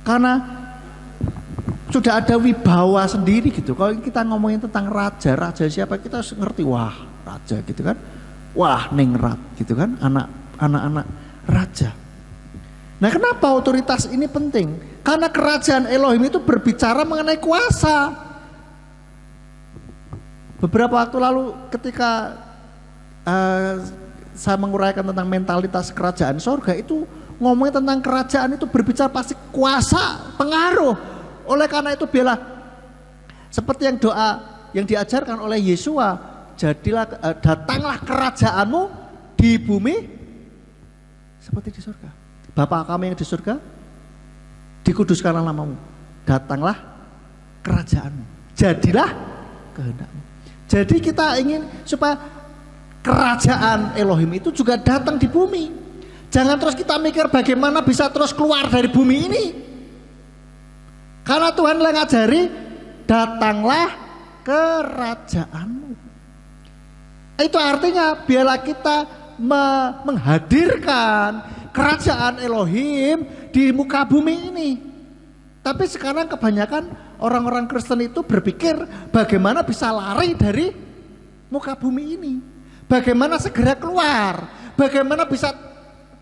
Karena sudah ada wibawa sendiri gitu. Kalau kita ngomongin tentang raja siapa, kita ngerti, wah raja gitu kan. Wah ningrat gitu kan, anak-anak raja. Nah kenapa otoritas ini penting? Karena kerajaan Elohim itu berbicara mengenai kuasa. Beberapa waktu lalu ketika saya menguraikan tentang mentalitas kerajaan sorga, itu ngomongin tentang kerajaan itu berbicara pasti kuasa, pengaruh. Oleh karena itu bila seperti yang doa yang diajarkan oleh Yesua, jadilah datanglah kerajaanmu di bumi seperti di surga. Bapa kami yang di surga, dikuduskanlah namamu, datanglah kerajaanmu, jadilah kehendakmu. Jadi kita ingin supaya kerajaan Elohim itu juga datang di bumi. Jangan terus kita mikir bagaimana bisa terus keluar dari bumi ini. Karena Tuhan yang ngajari, datanglah kerajaanmu. Itu artinya biarlah kita menghadirkan kerajaan Elohim di muka bumi ini. Tapi sekarang kebanyakan orang-orang Kristen itu berpikir bagaimana bisa lari dari muka bumi ini, bagaimana segera keluar, bagaimana bisa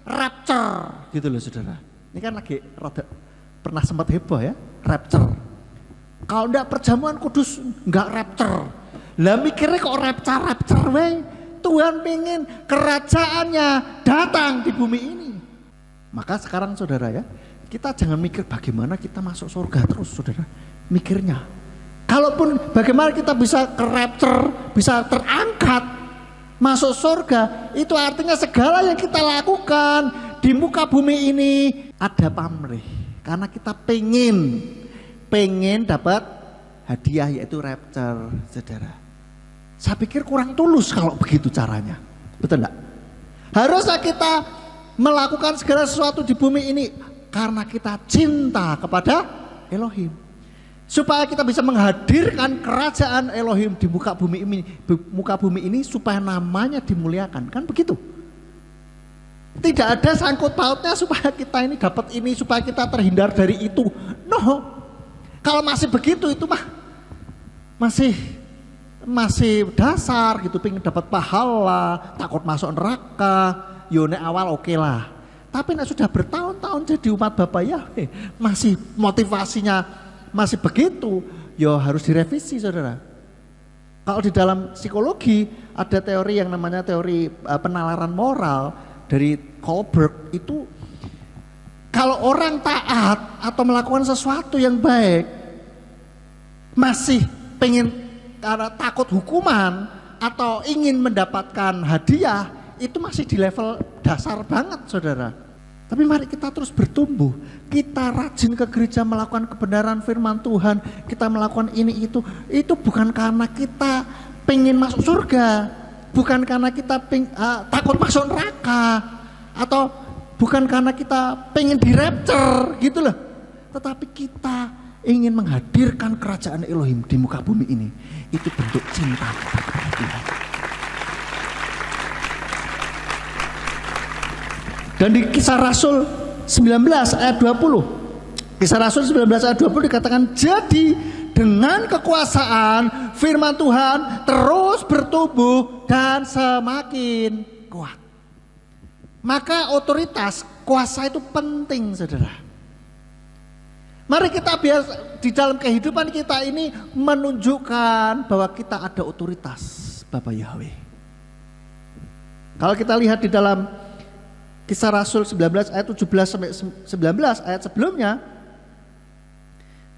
rapture gitu loh saudara. Ini kan lagi rada Pernah sempat heboh ya, rapture. Kalau enggak perjamuan kudus enggak rapture. Lah mikirnya kok rapture weh. Tuhan ingin kerajaannya datang di bumi ini. Maka sekarang saudara ya, kita jangan mikir bagaimana kita masuk surga terus saudara. Mikirnya, kalaupun bagaimana kita bisa ke rapture, bisa terangkat masuk surga, itu artinya segala yang kita lakukan di muka bumi ini ada pamrih. Karena kita pengen dapat hadiah yaitu rapture saudara. Saya pikir kurang tulus kalau begitu caranya. Betul enggak? Harusnya kita melakukan segala sesuatu di bumi ini karena kita cinta kepada Elohim. Supaya kita bisa menghadirkan kerajaan Elohim di muka bumi ini supaya namanya dimuliakan. Kan begitu? Tidak ada sangkut pautnya supaya kita ini dapat ini, supaya kita terhindar dari itu. No. Kalau masih begitu itu mah masih dasar gitu, pengen dapat pahala, takut masuk neraka, yone awal oke lah. Tapi nek sudah bertahun-tahun jadi umat Bapak Yahweh, masih motivasinya masih begitu, yo harus direvisi saudara. Kalau di dalam psikologi ada teori yang namanya teori penalaran moral dari Kohlberg itu, kalau orang taat atau melakukan sesuatu yang baik masih pengen karena takut hukuman atau ingin mendapatkan hadiah, itu masih di level dasar banget saudara. Tapi mari kita terus bertumbuh, kita rajin ke gereja melakukan kebenaran firman Tuhan, kita melakukan ini itu bukan karena kita pengen masuk surga, bukan karena kita takut masuk neraka, atau bukan karena kita pengen di rapture gitu loh, tetapi kita ingin menghadirkan kerajaan Elohim di muka bumi ini. Itu bentuk cinta kepada Tuhan. Dan di Kisah Rasul 19 ayat 20, Kisah Rasul 19 ayat 20 dikatakan, jadi dengan kekuasaan firman Tuhan terus bertumbuh dan semakin kuat. Maka otoritas, kuasa itu penting saudara. Mari kita biar di dalam kehidupan kita ini menunjukkan bahwa kita ada otoritas Bapak Yahweh. Kalau kita lihat di dalam Kisah Rasul 19 ayat 17 sampai 19 ayat sebelumnya,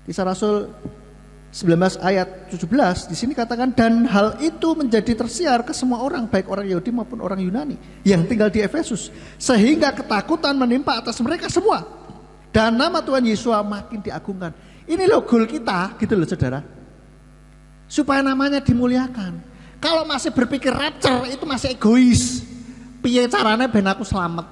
Kisah Rasul 19 ayat 17 di sini katakan, dan hal itu menjadi tersiar ke semua orang, baik orang Yahudi maupun orang Yunani yang tinggal di Efesus, sehingga ketakutan menimpa atas mereka semua. Dan nama Tuhan Yesus makin diagungkan. Ini loh goal kita gitu loh saudara. Supaya namanya dimuliakan. Kalau masih berpikir rapture itu masih egois. Piye caranya ben aku selamat.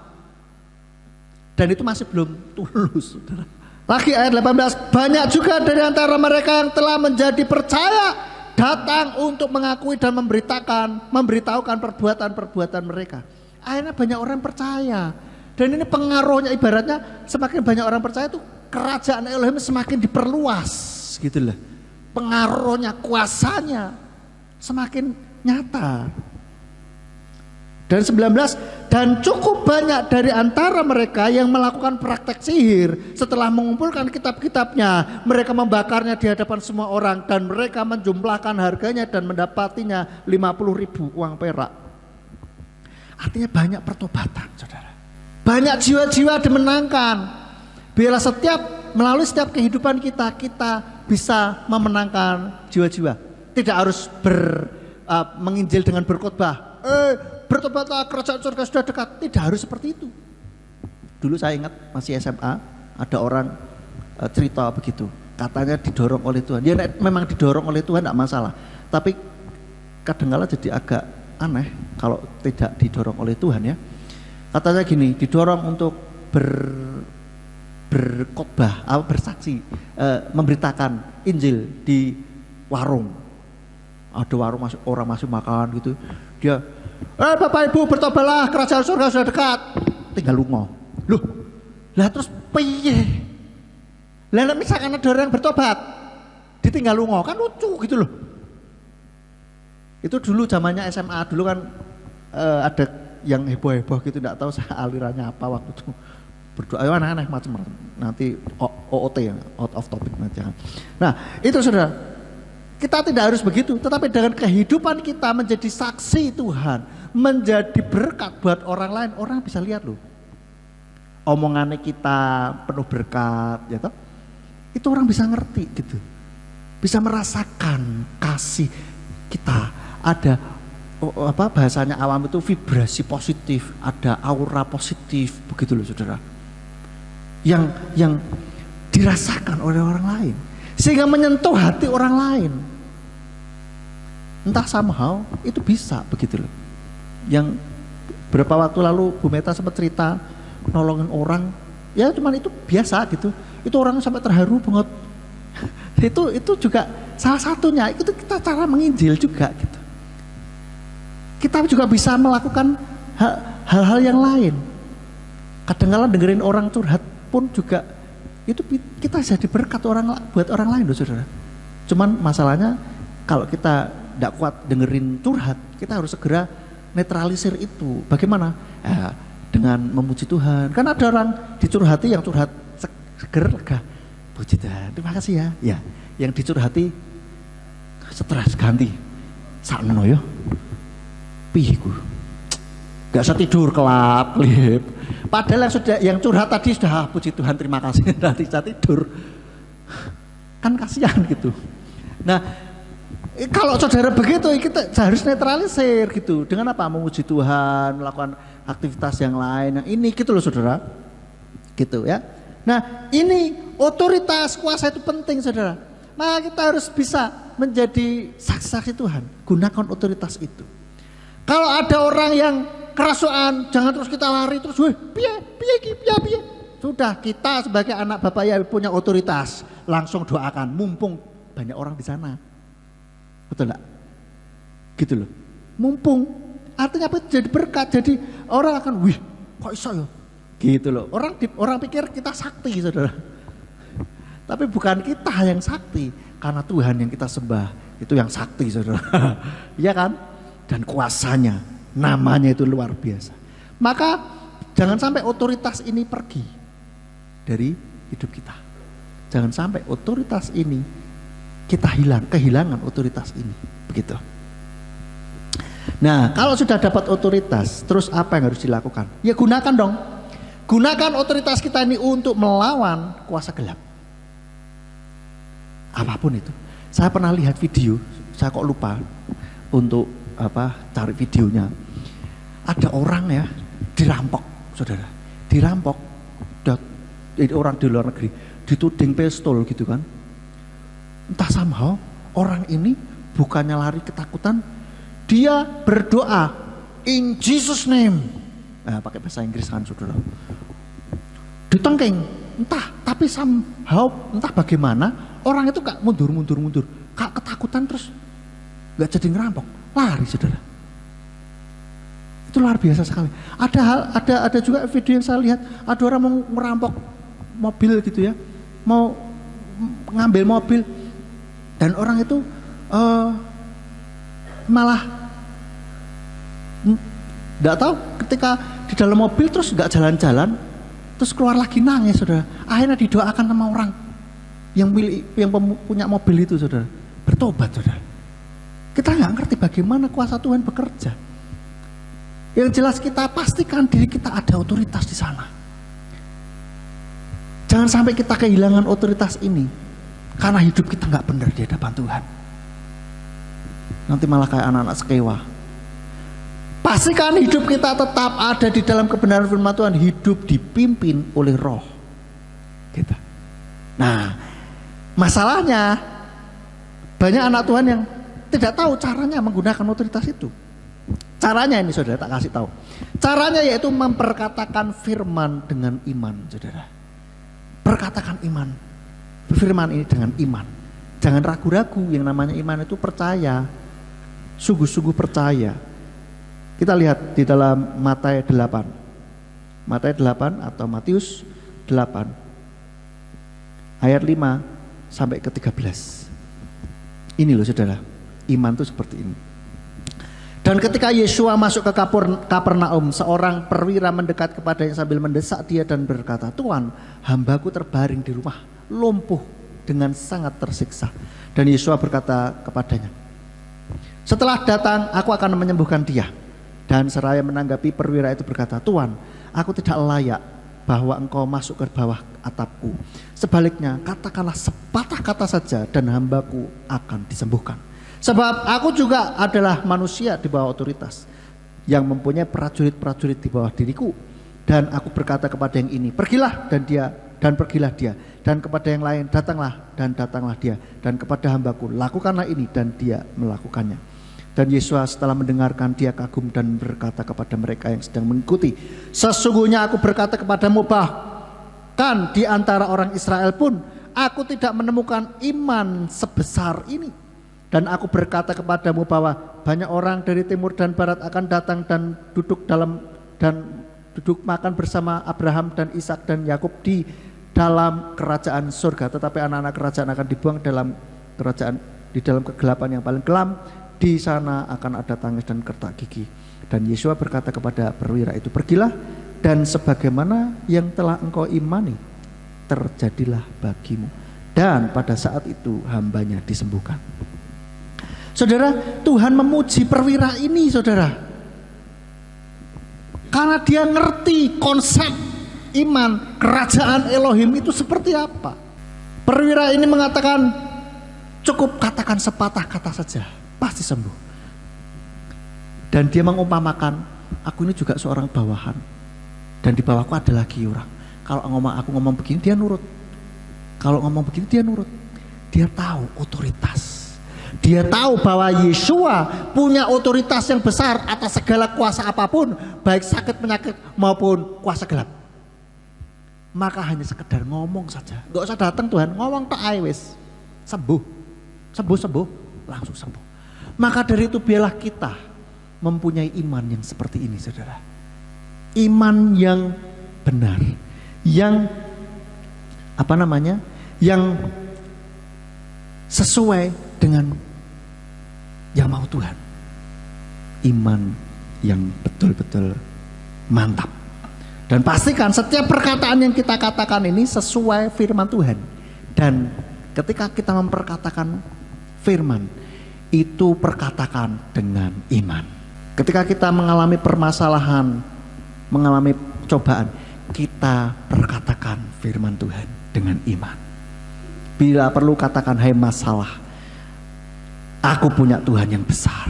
Dan itu masih belum tulus saudara. Lagi ayat 18. Banyak juga dari antara mereka yang telah menjadi percaya datang untuk mengakui dan memberitahukan perbuatan-perbuatan mereka. Akhirnya banyak orang percaya. Dan ini pengaruhnya, ibaratnya semakin banyak orang percaya itu kerajaan Elohim semakin diperluas gitu loh. Pengaruhnya, kuasanya semakin nyata. Dan 19, dan cukup banyak dari antara mereka yang melakukan praktek sihir. Setelah mengumpulkan kitab-kitabnya, mereka membakarnya di hadapan semua orang, dan mereka menjumlahkan harganya dan mendapatinya 50.000 uang perak. Artinya banyak pertobatan saudara. Banyak jiwa-jiwa dimenangkan. Biarlah melalui setiap kehidupan kita bisa memenangkan jiwa-jiwa. Tidak harus menginjil dengan berkhotbah. Bertobatlah, kerajaan surga sudah dekat. Tidak harus seperti itu. Dulu saya ingat masih SMA, ada orang cerita begitu. Katanya didorong oleh Tuhan. Ya memang didorong oleh Tuhan tidak masalah. Tapi kadang-kala jadi agak aneh kalau tidak didorong oleh Tuhan ya. Katanya gini, didorong untuk berkhotbah, bersaksi, memberitakan Injil di warung. Ada warung orang masih makan gitu. Dia, Bapak Ibu bertobatlah, kerajaan surga sudah dekat. Tinggal lungo. Loh, lah terus piye? Lah misalkan ada orang bertobat, ditinggal lungo, kan lucu gitu loh. Itu dulu zamannya SMA, dulu kan ada yang heboh-heboh gitu, tidak tahu saya alirannya apa waktu itu. berdoa aneh-aneh macam-macam. Nanti OOT ya, out of topic nanti. Nah, itu saudara. Kita tidak harus begitu, tetapi dengan kehidupan kita menjadi saksi Tuhan, menjadi berkat buat orang lain, orang bisa lihat loh. Omongannya kita penuh berkat, ya toh? Itu orang bisa ngerti gitu. Bisa merasakan kasih kita. Ada bahasanya awam itu vibrasi positif, ada aura positif, begitu loh saudara. Yang dirasakan oleh orang lain, sehingga menyentuh hati orang lain. Entah somehow itu bisa begitu loh. Yang berapa waktu lalu Bu Meta sempat cerita nolongin orang, ya cuman itu biasa gitu. Itu orang sampai terharu banget. itu juga salah satunya. Itu kita cara menginjil juga gitu. Kita juga bisa melakukan hal-hal yang lain. Kadang-kadang dengerin orang curhat pun juga itu kita jadi berkat buat orang lain loh saudara. Cuman masalahnya kalau kita tidak kuat dengerin curhat, kita harus segera netralisir itu. Bagaimana? Dengan memuji Tuhan. Kan ada orang dicurhati yang curhat seger lega. Puji Tuhan, terima kasih ya. Ya, yang dicurhati stres ganti. Sakno yo. Piye ku? Gak bisa tidur kelap-kelip. Padahal yang curhat tadi sudah puji Tuhan terima kasih, nanti bisa tidur. Kan kasihan gitu. Nah, kalau saudara begitu kita harus netralisir gitu. Dengan apa? Memuji Tuhan, melakukan aktivitas yang lain. Yang ini gitu loh saudara. Gitu ya. Nah, ini otoritas kuasa itu penting saudara. Maka kita harus bisa menjadi saksi-saksi Tuhan. Gunakan otoritas itu. Kalau ada orang yang kerasukan, jangan terus kita lari terus, piye. Sudah, kita sebagai anak Bapak ya punya otoritas, langsung doakan, mumpung banyak orang di sana. Betul enggak? Gitu loh. Mumpung, artinya apa? Jadi berkat, jadi orang akan, wih, kok iso ya? Gitu loh. Orang pikir kita sakti, saudara. Tapi bukan kita yang sakti, karena Tuhan yang kita sembah itu yang sakti, saudara. Iya kan? Dan kuasanya, namanya itu luar biasa. Maka jangan sampai otoritas ini pergi dari hidup kita. Jangan sampai otoritas ini kita kehilangan otoritas ini, begitu. Nah, kalau sudah dapat otoritas, terus apa yang harus dilakukan? Ya gunakan dong. Gunakan otoritas kita ini untuk melawan kuasa gelap. Apapun itu. Saya pernah lihat video, saya kok lupa untuk cari videonya. Ada orang ya dirampok, saudara. Dirampok. Orang di luar negeri dituding pistol gitu kan. Entah somehow orang ini bukannya lari ketakutan, dia berdoa in Jesus name. Nah, pakai bahasa Inggris kan saudara. Ditengking, entah, tapi somehow entah bagaimana orang itu kak mundur, kak ketakutan terus nggak jadi ngerampok, lari saudara. Itu luar biasa sekali. Ada juga video yang saya lihat, ada orang mau merampok mobil gitu ya, mau ngambil mobil. Dan orang itu malah nggak tahu ketika di dalam mobil terus nggak jalan-jalan, terus keluar lagi nangis saudara. Akhirnya didoakan sama orang yang punya mobil itu saudara, bertobat saudara. Kita nggak ngerti bagaimana kuasa Tuhan bekerja. Yang jelas kita pastikan diri kita ada otoritas di sana. Jangan sampai kita kehilangan otoritas ini. Karena hidup kita nggak benar di hadapan Tuhan. Nanti malah kayak anak-anak sekewa. Pastikan hidup kita tetap ada di dalam kebenaran firman Tuhan. Hidup dipimpin oleh Roh kita. Nah, masalahnya banyak anak Tuhan yang tidak tahu caranya menggunakan otoritas itu. Caranya ini saudara tak kasih tahu. Caranya yaitu memperkatakan firman dengan iman, saudara. Perkatakan iman. Firman ini dengan iman. Jangan ragu-ragu, yang namanya iman itu percaya. Sungguh-sungguh percaya. Kita lihat di dalam Matius 8. Matius 8 atau Matius 8. Ayat 5 sampai ke 13. Ini loh saudara, iman itu seperti ini. Dan Dan ketika Yesua masuk ke Kapernaum, seorang perwira mendekat kepadanya sambil mendesak dia dan berkata, "Tuan, hambaku terbaring di rumah, lumpuh dengan sangat tersiksa." Dan Yesua berkata kepadanya, "Setelah datang, aku akan menyembuhkan dia." Dan seraya menanggapi, perwira itu berkata, "Tuan, aku tidak layak bahwa engkau masuk ke bawah atapku. Sebaliknya, katakanlah sepatah kata saja dan hambaku akan disembuhkan. Sebab aku juga adalah manusia di bawah otoritas, yang mempunyai prajurit-prajurit di bawah diriku. Dan aku berkata kepada yang ini, pergilah, dan pergilah dia. Dan kepada yang lain, datanglah dia. Dan kepada hambaku, lakukanlah ini, dan dia melakukannya." Dan Yesus setelah mendengarkan, dia kagum dan berkata kepada mereka yang sedang mengikuti, "Sesungguhnya aku berkata kepadamu, bahkan di antara orang Israel pun aku tidak menemukan iman sebesar ini. Dan aku berkata kepadamu bahwa banyak orang dari timur dan barat akan datang dan duduk makan bersama Abraham dan Ishak dan Yakub di dalam kerajaan surga. Tetapi anak-anak kerajaan akan dibuang di dalam kegelapan yang paling kelam. Di sana akan ada tangis dan kertak gigi." Dan Yesus berkata kepada perwira itu, "Pergilah, dan sebagaimana yang telah engkau imani, terjadilah bagimu." Dan pada saat itu hambanya disembuhkan. Saudara, Tuhan memuji perwira ini, saudara, karena dia ngerti konsep iman kerajaan Elohim itu seperti apa. Perwira ini mengatakan, "Cukup katakan sepatah kata saja, pasti sembuh." Dan dia mengumpamakan, "Aku ini juga seorang bawahan, dan di bawahku ada lagi orang. Kalau aku ngomong begini, dia nurut. Kalau ngomong begini, dia nurut." Dia tahu otoritas. Dia tahu bahwa Yesua punya otoritas yang besar atas segala kuasa apapun, baik sakit, penyakit maupun kuasa gelap. Maka hanya sekedar ngomong saja, nggak usah datang Tuhan, ngomong tak wis sembuh, langsung sembuh. Maka dari itu biarlah kita mempunyai iman yang seperti ini, saudara. Iman yang benar, yang yang sesuai dengan yang mau Tuhan. Iman yang betul-betul mantap. Dan pastikan setiap perkataan yang kita katakan ini sesuai firman Tuhan. Dan ketika kita memperkatakan firman, itu perkatakan dengan iman. Ketika kita mengalami permasalahan, mengalami cobaan, kita perkatakan firman Tuhan dengan iman. Bila perlu katakan, "Hai masalah, aku punya Tuhan yang besar,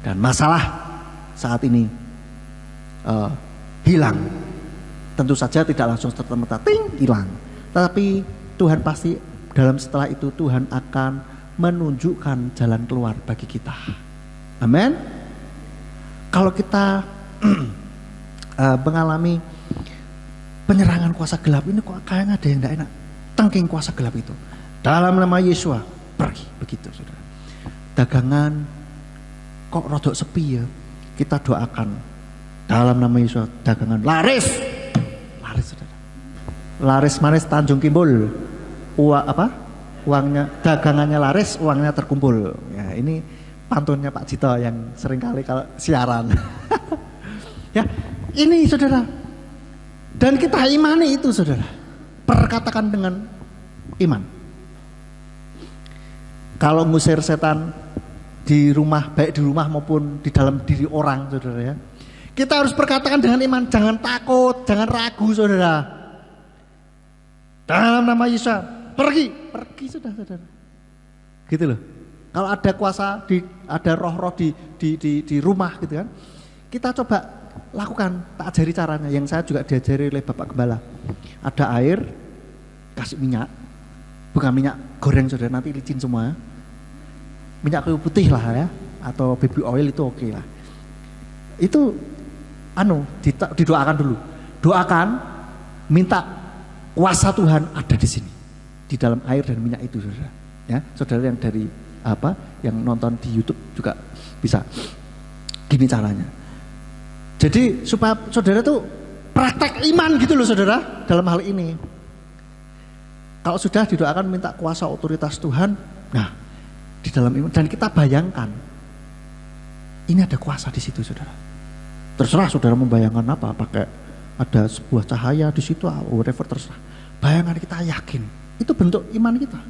dan masalah saat ini hilang." Tentu saja tidak langsung serta-merta hilang, tapi Tuhan pasti setelah itu Tuhan akan menunjukkan jalan keluar bagi kita. Amin. Kalau kita mengalami penyerangan kuasa gelap ini, kok kayaknya ada yang tidak enak, tengking kuasa gelap itu, dalam nama Yesus pergi, begitu saudara. Dagangan kok rodok sepi ya, kita doakan dalam nama Yesus, dagangan laris saudara. Laris manis Tanjung Kimbul, uangnya, dagangannya laris, uangnya terkumpul. Ya, ini pantunnya Pak Jito yang seringkali kalau siaran. Ya, ini saudara. Dan kita imani itu saudara, perkatakan dengan iman. Kalau ngusir setan di rumah, baik di rumah maupun di dalam diri orang, saudara ya, kita harus perkatakan dengan iman. Jangan takut, jangan ragu, saudara. Dalam nama Yesus, pergi sudah, saudara. Gitu loh. Kalau ada kuasa, ada roh-roh di rumah gitu kan, kita coba lakukan, tak ajari caranya. Yang saya juga diajari oleh Bapak Gembala. Ada air, kasih minyak, bukan minyak goreng saudara, nanti licin semua. Minyak kayu putih lah ya, atau baby oil itu oke lah. Itu didoakan dulu. Doakan, minta kuasa Tuhan ada di sini, di dalam air dan minyak itu saudara. Ya, saudara yang dari yang nonton di YouTube juga bisa. Gini caranya. Jadi supaya saudara tuh praktek iman gitu loh saudara dalam hal ini. Kalau sudah didoakan minta kuasa otoritas Tuhan, nah di dalam iman, dan kita bayangkan Ini ada kuasa di situ, saudara. Terserah saudara membayangkan apa, pakai ada sebuah cahaya di situ, whatever, terserah. Bayangan kita yakin, itu bentuk iman kita.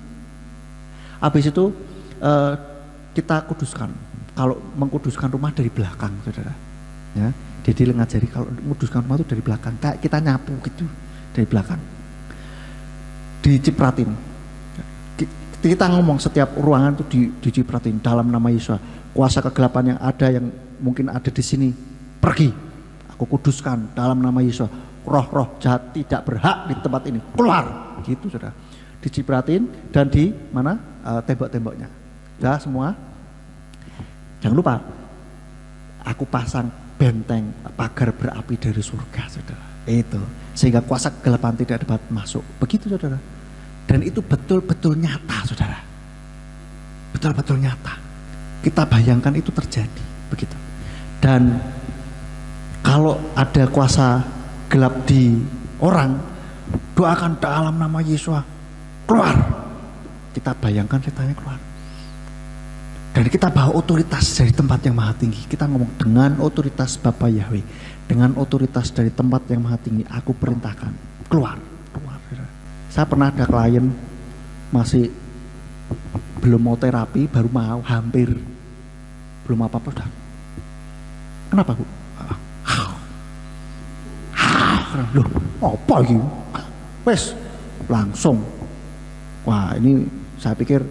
Habis itu kita kuduskan. Kalau mengkuduskan rumah dari belakang, saudara, ya. Jadi ngajari kalau mengkuduskan rumah itu dari belakang, kayak kita nyapu gitu dari belakang, dicipratin. Kita ngomong setiap ruangan itu dicipratin dalam nama Yesus. Kuasa kegelapan yang ada, yang mungkin ada di sini, pergi. Aku kuduskan dalam nama Yesus. Roh-roh jahat tidak berhak di tempat ini, keluar. Gitu, saudara. Dicipratin dan di mana tembok-temboknya. Sudah semua. Jangan lupa, aku pasang benteng pagar berapi dari surga, saudara. Itu sehingga kuasa kegelapan tidak dapat masuk. Begitu, saudara. Dan itu betul-betul nyata, saudara. Betul-betul nyata. Kita bayangkan itu terjadi, begitu. Dan kalau ada kuasa gelap di orang, doakan dalam nama Yesus, keluar. Kita bayangkan setannya keluar. Dan kita bawa otoritas dari tempat yang maha tinggi. Kita ngomong dengan otoritas Bapa Yahweh, dengan otoritas dari tempat yang maha tinggi, aku perintahkan keluar. Saya pernah ada klien masih belum mau terapi, baru mau hampir belum apa-apa udah. Kenapa, Bu? Loh, apa ini? Wes langsung. Wah, ini saya pikir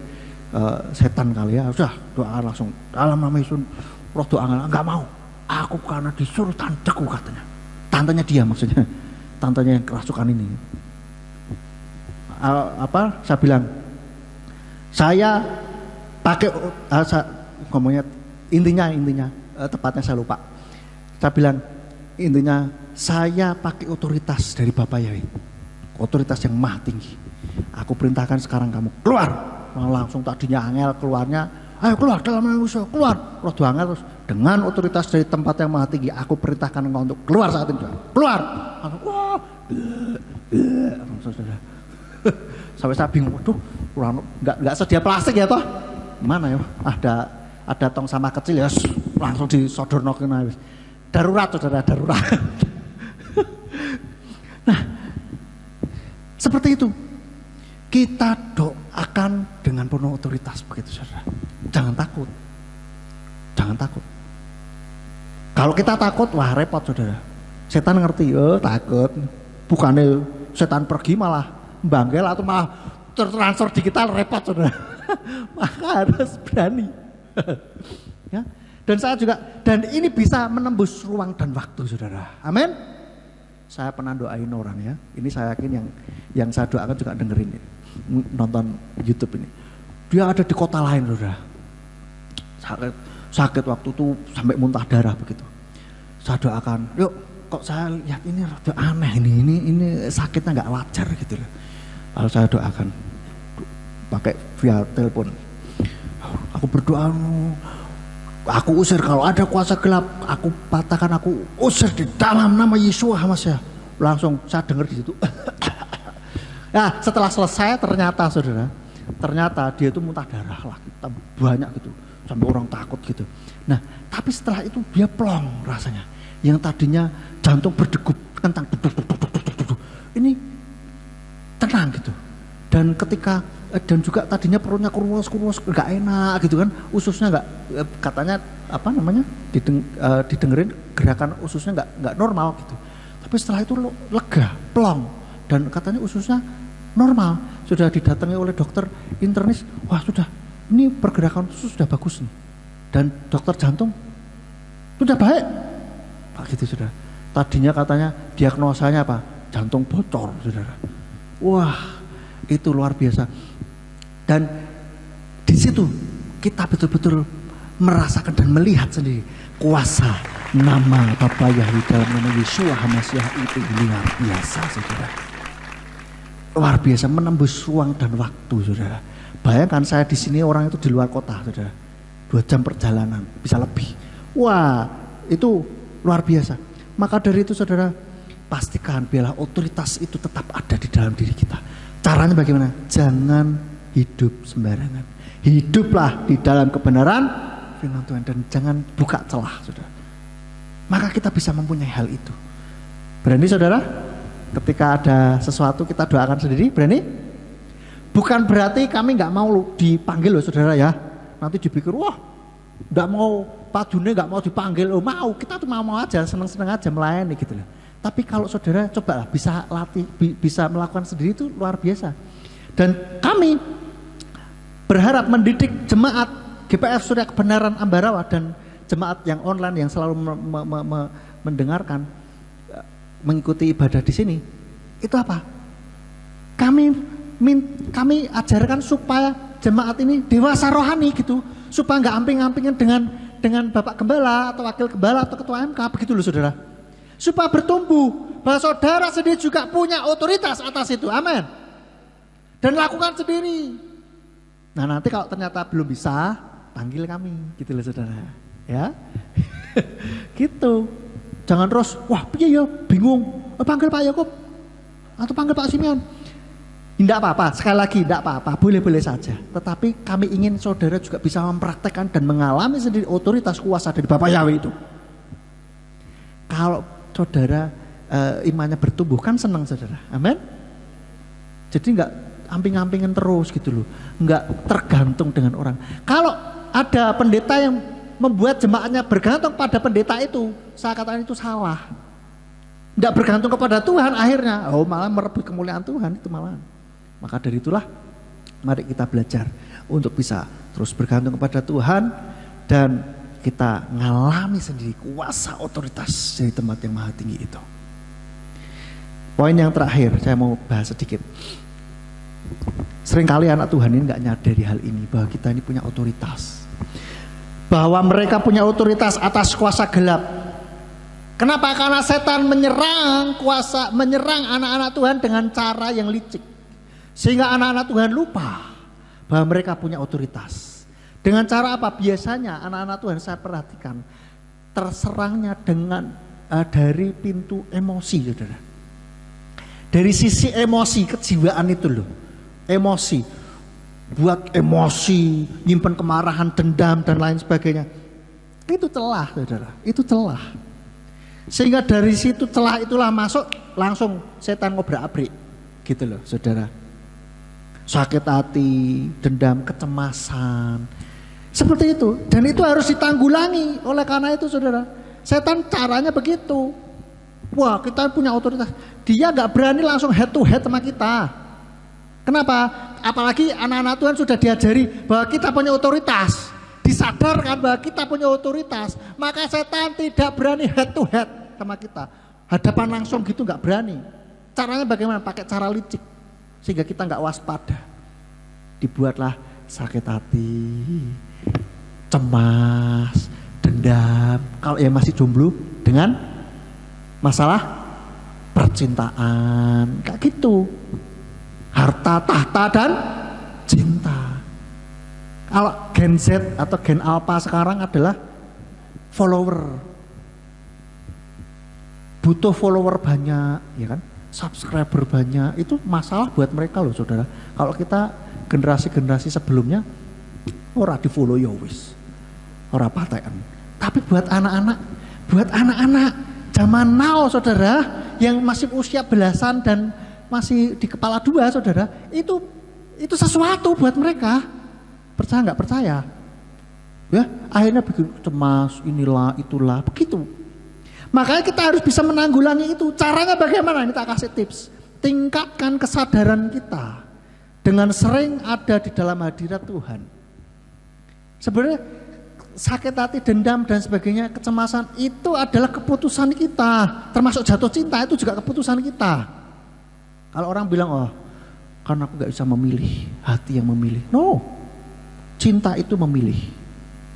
setan kali ya. Sudah, doa langsung dalam nama Yesus. Roh doa enggak mau. Aku karena disuruh tanteku, katanya. Tantenya dia maksudnya. Tantenya yang kerasukan ini. Saya bilang, saya pakai ngomongnya intinya tepatnya saya lupa. Saya bilang intinya, saya pakai otoritas dari Bapa Yahweh, otoritas yang maha tinggi. Aku perintahkan sekarang kamu keluar. Langsung tadinya angel, keluarnya ayo keluar dalam nama Yesus, keluar. Roh doa angel, terus dengan otoritas dari tempat yang maha tinggi, aku perintahkan engkau untuk keluar saat ini. Keluar. Wah, saudara. Sampai saya bingung, waduh, nggak sedia plastik ya toh? Mana ya? Ada tong sampah kecil ya, langsung disodornokin aja. Darurat, saudara, darurat. Nah, seperti itu. Kita doakan dengan penuh otoritas begitu, saudara. Jangan takut, jangan takut. Kalau kita takut, wah repot, saudara. Setan ngerti, takut. Bukannya setan pergi malah banggel atau malah tertransfer di kita, repot, saudara. Maka harus berani. Ya. Dan saya juga, dan ini bisa menembus ruang dan waktu, saudara. Amin. Saya pernah doain orang ya. Ini saya yakin yang saya doakan juga dengerin ini, nonton YouTube ini. Dia ada di kota lain, saudara. Sakit waktu itu sampai muntah darah begitu. Saya doakan, yuk. Kok saya lihat ini rada aneh ini sakitnya nggak wajar gitu loh. Lalu saya doakan pakai via telepon. Aku berdoa, aku usir kalau ada kuasa gelap, aku patahkan, aku usir di dalam nama Yesus, Mas ya. Langsung saya dengar di situ. Nah, setelah selesai ternyata, saudara, ternyata dia itu muntah darah lah, banyak gitu, sampai orang takut gitu. Nah, tapi setelah itu dia plong rasanya. Yang tadinya jantung berdegup kencang, ini tenang gitu. Dan ketika dan juga tadinya perutnya kurus nggak enak gitu kan, ususnya nggak, katanya apa namanya, didengerin gerakan ususnya nggak normal gitu. Tapi setelah itu lega, plong, dan katanya ususnya normal. Sudah didatangi oleh dokter internis, wah sudah, ini pergerakan usus sudah bagus nih. Dan dokter jantung sudah baik. Gitu, saudara. Tadinya katanya diagnosanya apa? Jantung bocor, saudara. Wah, itu luar biasa. Dan di situ kita betul-betul merasakan dan melihat sendiri kuasa nama Bapa Yahweh dalam nama Yesus Hamasiah itu luar biasa, saudara. Luar biasa, menembus ruang dan waktu, saudara. Bayangkan saya di sini, orang itu di luar kota, saudara. 2 jam perjalanan, bisa lebih. Wah, itu luar biasa. Maka dari itu, saudara, pastikan biarlah otoritas itu tetap ada di dalam diri kita. Caranya bagaimana? Jangan hidup sembarangan. Hiduplah di dalam kebenaran firman Tuhan dan jangan buka celah, saudara. Maka kita bisa mempunyai hal itu. Berani saudara? Ketika ada sesuatu kita doakan sendiri, berani? Bukan berarti kami nggak mau dipanggil loh saudara ya. Nanti dipikir, wah nggak mau Pak June nggak mau dipanggil, oh mau, kita tuh mau aja, seneng-seneng aja melayani gitu loh. Tapi kalau saudara cobalah bisa latih, bisa melakukan sendiri itu luar biasa. Dan kami berharap mendidik jemaat GPF Surya Kebenaran Ambarawa dan jemaat yang online yang selalu mendengarkan, mengikuti ibadah di sini. Itu apa? Kami ajarkan supaya jemaat ini dewasa rohani gitu, supaya nggak amping-ampingin dengan Bapak Gembala atau Wakil Gembala atau Ketua MK, begitu loh saudara. Supaya bertumbuh, bahwa saudara sendiri juga punya otoritas atas itu, amin. Dan lakukan sendiri. Nah nanti kalau ternyata belum bisa, panggil kami, gitu loh saudara. Ya, gitu. Jangan terus, wah piye ya, bingung. Panggil Pak Yakub atau panggil Pak Simeon. Tidak apa-apa, sekali lagi tidak apa-apa, boleh-boleh saja. Tetapi kami ingin saudara juga bisa mempraktekkan dan mengalami sendiri otoritas kuasa dari Bapak Yahweh itu. Kalau saudara imannya bertumbuh kan senang saudara, amin. Jadi nggak amping-ampingan terus gitu loh, nggak tergantung dengan orang. Kalau ada pendeta yang membuat jemaatnya bergantung pada pendeta itu, saya katakan itu salah. Nggak bergantung kepada Tuhan akhirnya, malah merebut kemuliaan Tuhan itu malah. Maka dari itulah mari kita belajar untuk bisa terus bergantung kepada Tuhan dan kita ngalami sendiri kuasa otoritas dari tempat yang maha tinggi itu. Poin yang terakhir saya mau bahas sedikit. Seringkali anak Tuhan ini nggak nyadari hal ini, bahwa kita ini punya otoritas, bahwa mereka punya otoritas atas kuasa gelap. Kenapa? Karena setan menyerang anak-anak Tuhan dengan cara yang licik, sehingga anak-anak Tuhan lupa bahwa mereka punya otoritas. Dengan cara apa? Biasanya anak-anak Tuhan saya perhatikan terserangnya dengan dari pintu emosi, saudara. Dari sisi emosi, kejiwaan itu loh, emosi, buat emosi, nyimpen kemarahan, dendam dan lain sebagainya. Itu celah, saudara. Itu celah. Sehingga dari situ celah itulah masuk langsung setan ngobrak-abrik, gitu loh, saudara. Sakit hati, dendam, kecemasan. Seperti itu, dan itu harus ditanggulangi. Oleh karena itu saudara, setan caranya begitu. Wah, kita punya otoritas, dia gak berani langsung head to head sama kita. Kenapa? Apalagi anak-anak Tuhan sudah diajari bahwa kita punya otoritas, disadarkan bahwa kita punya otoritas, maka setan tidak berani head to head sama kita. Hadapan langsung gitu gak berani. Caranya bagaimana? Pakai cara licik, sehingga kita gak waspada. Dibuatlah sakit hati, cemas, dendam. Kalau yang masih jomblo dengan masalah percintaan, kayak gitu. Harta, tahta, dan cinta. Kalau gen Z atau gen Alpha sekarang adalah follower. Butuh follower banyak, ya kan? Subscriber banyak, itu masalah buat mereka loh saudara. Kalau kita generasi-generasi sebelumnya ora di follow ya wis, ora patekan. Tapi buat anak-anak zaman now saudara, yang masih usia belasan dan masih di kepala dua saudara, itu sesuatu buat mereka. Percaya nggak percaya? Ya, akhirnya bikin cemas, inilah itulah, begitu. Makanya kita harus bisa menanggulangi itu. Caranya bagaimana? Ini tak kasih tips. Tingkatkan kesadaran kita dengan sering ada di dalam hadirat Tuhan. Sebenarnya sakit hati, dendam dan sebagainya, kecemasan itu adalah keputusan kita. Termasuk jatuh cinta itu juga keputusan kita. Kalau orang bilang, oh karena aku gak bisa memilih, hati yang memilih. No, cinta itu memilih.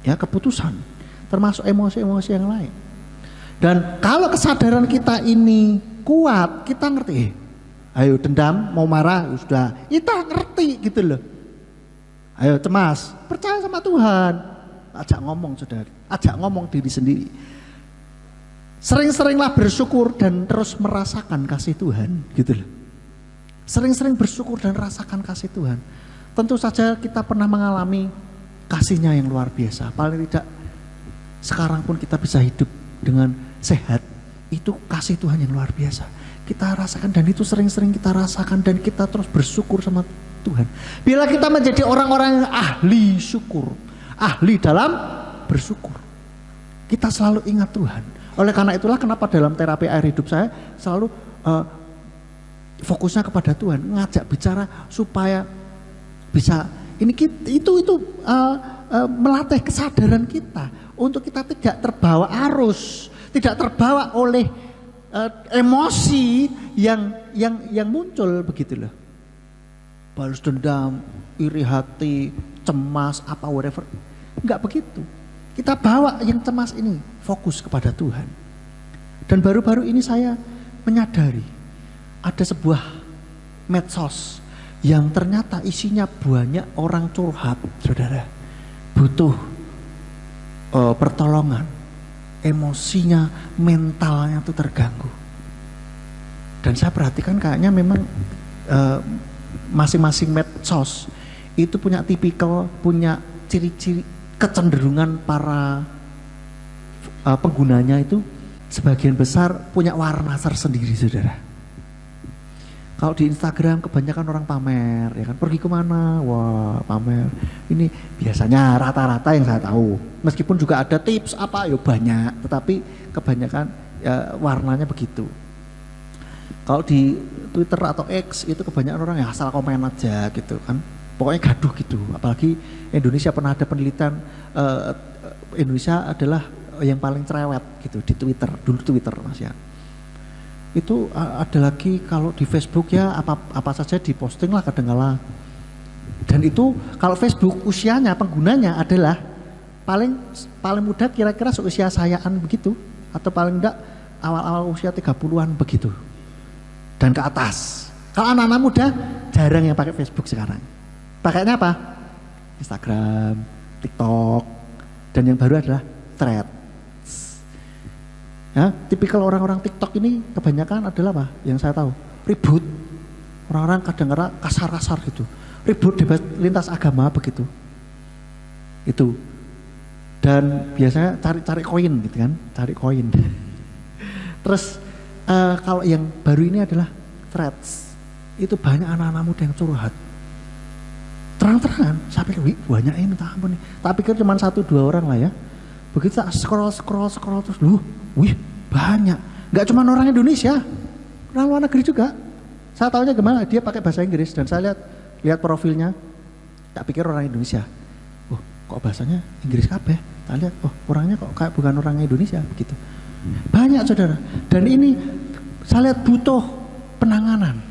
Ya, keputusan. Termasuk emosi-emosi yang lain. Dan kalau kesadaran kita ini kuat, kita ngerti. Ayo dendam, mau marah, sudah. Kita ngerti gitu loh. Ayo cemas, percaya sama Tuhan. Ajak ngomong saudara, ajak ngomong diri sendiri. Sering-seringlah bersyukur dan terus merasakan kasih Tuhan, gitu loh. Sering-sering bersyukur dan rasakan kasih Tuhan. Tentu saja kita pernah mengalami kasihnya yang luar biasa. Paling tidak sekarang pun kita bisa hidup dengan sehat, itu kasih Tuhan yang luar biasa. Kita rasakan dan itu sering-sering kita rasakan dan kita terus bersyukur sama Tuhan. Bila kita menjadi orang-orang yang ahli syukur, ahli dalam bersyukur, kita selalu ingat Tuhan. Oleh karena itulah kenapa dalam terapi air hidup saya selalu fokusnya kepada Tuhan, ngajak bicara supaya bisa melatih kesadaran kita untuk kita tidak terbawa arus, tidak terbawa oleh emosi yang muncul begitu loh. Balas dendam, iri hati, cemas, apa whatever. Enggak begitu. Kita bawa yang cemas ini fokus kepada Tuhan. Dan baru-baru ini saya menyadari ada sebuah medsos yang ternyata isinya banyak orang curhat, saudara. Butuh pertolongan. Emosinya, mentalnya tuh terganggu. Dan saya perhatikan kayaknya memang masing-masing medsos itu punya tipikal, punya ciri-ciri kecenderungan para penggunanya itu sebagian besar punya warna tersendiri, saudara. Kalau di Instagram kebanyakan orang pamer, ya kan, pergi kemana, wah pamer. Ini biasanya rata-rata yang saya tahu. Meskipun juga ada tips apa, ya banyak, tetapi kebanyakan ya, warnanya begitu. Kalau di Twitter atau X itu kebanyakan orang ya asal komen aja gitu kan, pokoknya gaduh gitu. Apalagi Indonesia pernah ada penelitian, Indonesia adalah yang paling cerewet gitu di Twitter, dulu Twitter Mas ya. Itu ada lagi kalau di Facebook ya apa saja diposting lah kadang-kala. Dan itu kalau Facebook usianya penggunanya adalah paling muda kira-kira seusia sayaan begitu, atau paling enggak awal-awal usia 30-an begitu dan ke atas. Kalau anak-anak muda jarang yang pakai Facebook sekarang. Pakainya apa? Instagram, TikTok, dan yang baru adalah Thread. Ya, tipikal orang-orang TikTok ini kebanyakan adalah apa? Yang saya tahu, ribut. Orang-orang kadang-kadang kasar-kasar gitu. Ribut debat lintas agama begitu. Itu. Dan biasanya cari koin gitu kan, cari koin. Terus kalau yang baru ini adalah Threads. Itu banyak anak-anak muda yang curhat. Terang-terangan, saya pikir, banyak ini minta ampun nih. Tapi pikir cuma 1-2 orang lah ya. Begitu saya scroll terus, banyak. Gak cuma orang Indonesia, orang luar negeri juga. Saya tahunya gimana, dia pakai bahasa Inggris dan saya lihat profilnya, tak pikir orang Indonesia. Oh, kok bahasanya Inggris kabeh? Tak lihat, oh orangnya kok kayak bukan orang Indonesia begitu. Banyak saudara. Dan ini saya lihat butuh penanganan.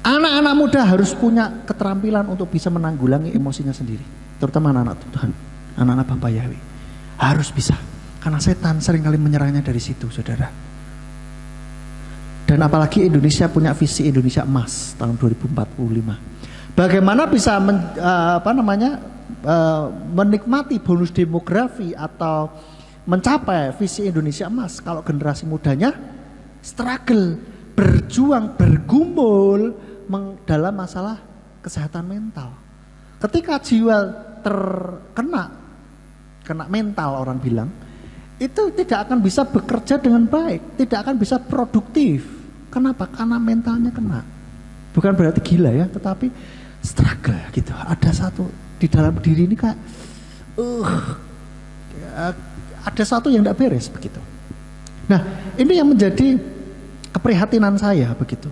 Anak-anak muda harus punya keterampilan untuk bisa menanggulangi emosinya sendiri, terutama anak-anak Tuhan. Anak-anak Bapak Yahweh harus bisa, karena setan seringkali menyerangnya dari situ, saudara. Dan apalagi Indonesia punya visi Indonesia Emas tahun 2045. Bagaimana bisa menikmati bonus demografi atau mencapai visi Indonesia Emas kalau generasi mudanya struggle, berjuang, bergumul dalam masalah kesehatan mental. Ketika jiwa terkena mental, orang bilang itu tidak akan bisa bekerja dengan baik, tidak akan bisa produktif. Kenapa? Karena mentalnya kena. Bukan berarti gila ya, tetapi struggle gitu. Ada satu di dalam diri ini kayak ada satu yang tidak beres begitu. Nah, ini yang menjadi keprihatinan saya begitu.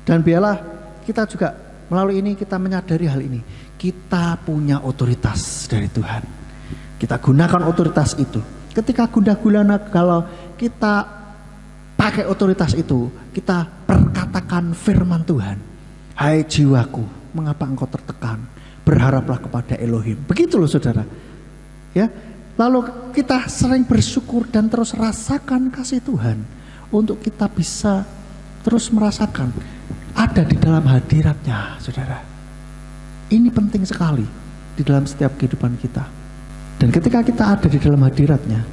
Dan biarlah kita juga melalui ini kita menyadari hal ini. Kita punya otoritas dari Tuhan. Kita gunakan otoritas itu. Ketika gundah-gulana, kalau kita pakai otoritas itu, kita perkatakan firman Tuhan. Hai jiwaku, mengapa engkau tertekan? Berharaplah kepada Elohim. Begitu loh saudara. Ya, lalu kita sering bersyukur dan terus rasakan kasih Tuhan. Untuk kita bisa terus merasakan ada di dalam hadiratnya, saudara. Ini penting sekali di dalam setiap kehidupan kita. Dan ketika kita ada di dalam hadiratnya,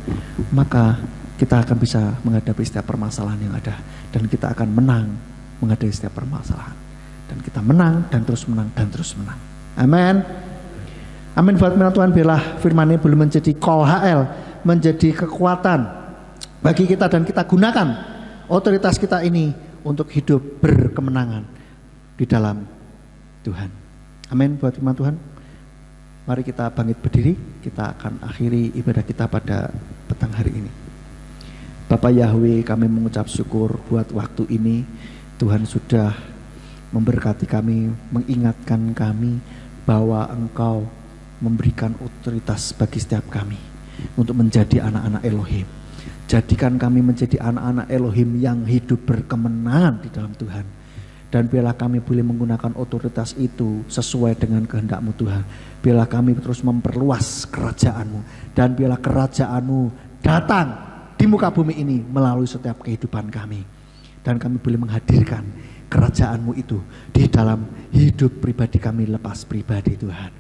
maka kita akan bisa menghadapi setiap permasalahan yang ada. Dan kita akan menang menghadapi setiap permasalahan. Dan kita menang dan terus menang dan terus menang. Amin. Amin. Buat firman Tuhan, biarlah firman ini boleh menjadi kol HL, menjadi kekuatan bagi kita, dan kita gunakan otoritas kita ini untuk hidup berkemenangan di dalam Tuhan. Amin. Buat firman Tuhan, mari kita bangkit berdiri. Kita akan akhiri ibadah kita pada petang hari ini. Bapak Yahweh, kami mengucap syukur buat waktu ini. Tuhan sudah memberkati kami, mengingatkan kami bahwa Engkau memberikan otoritas bagi setiap kami untuk menjadi anak-anak Elohim. Jadikan kami menjadi anak-anak Elohim yang hidup berkemenangan di dalam Tuhan. Dan biarlah kami boleh menggunakan otoritas itu sesuai dengan kehendak-Mu Tuhan. Biarlah kami terus memperluas kerajaan-Mu, dan biarlah kerajaan-Mu datang di muka bumi ini melalui setiap kehidupan kami. Dan kami boleh menghadirkan kerajaan-Mu itu di dalam hidup pribadi kami lepas pribadi Tuhan.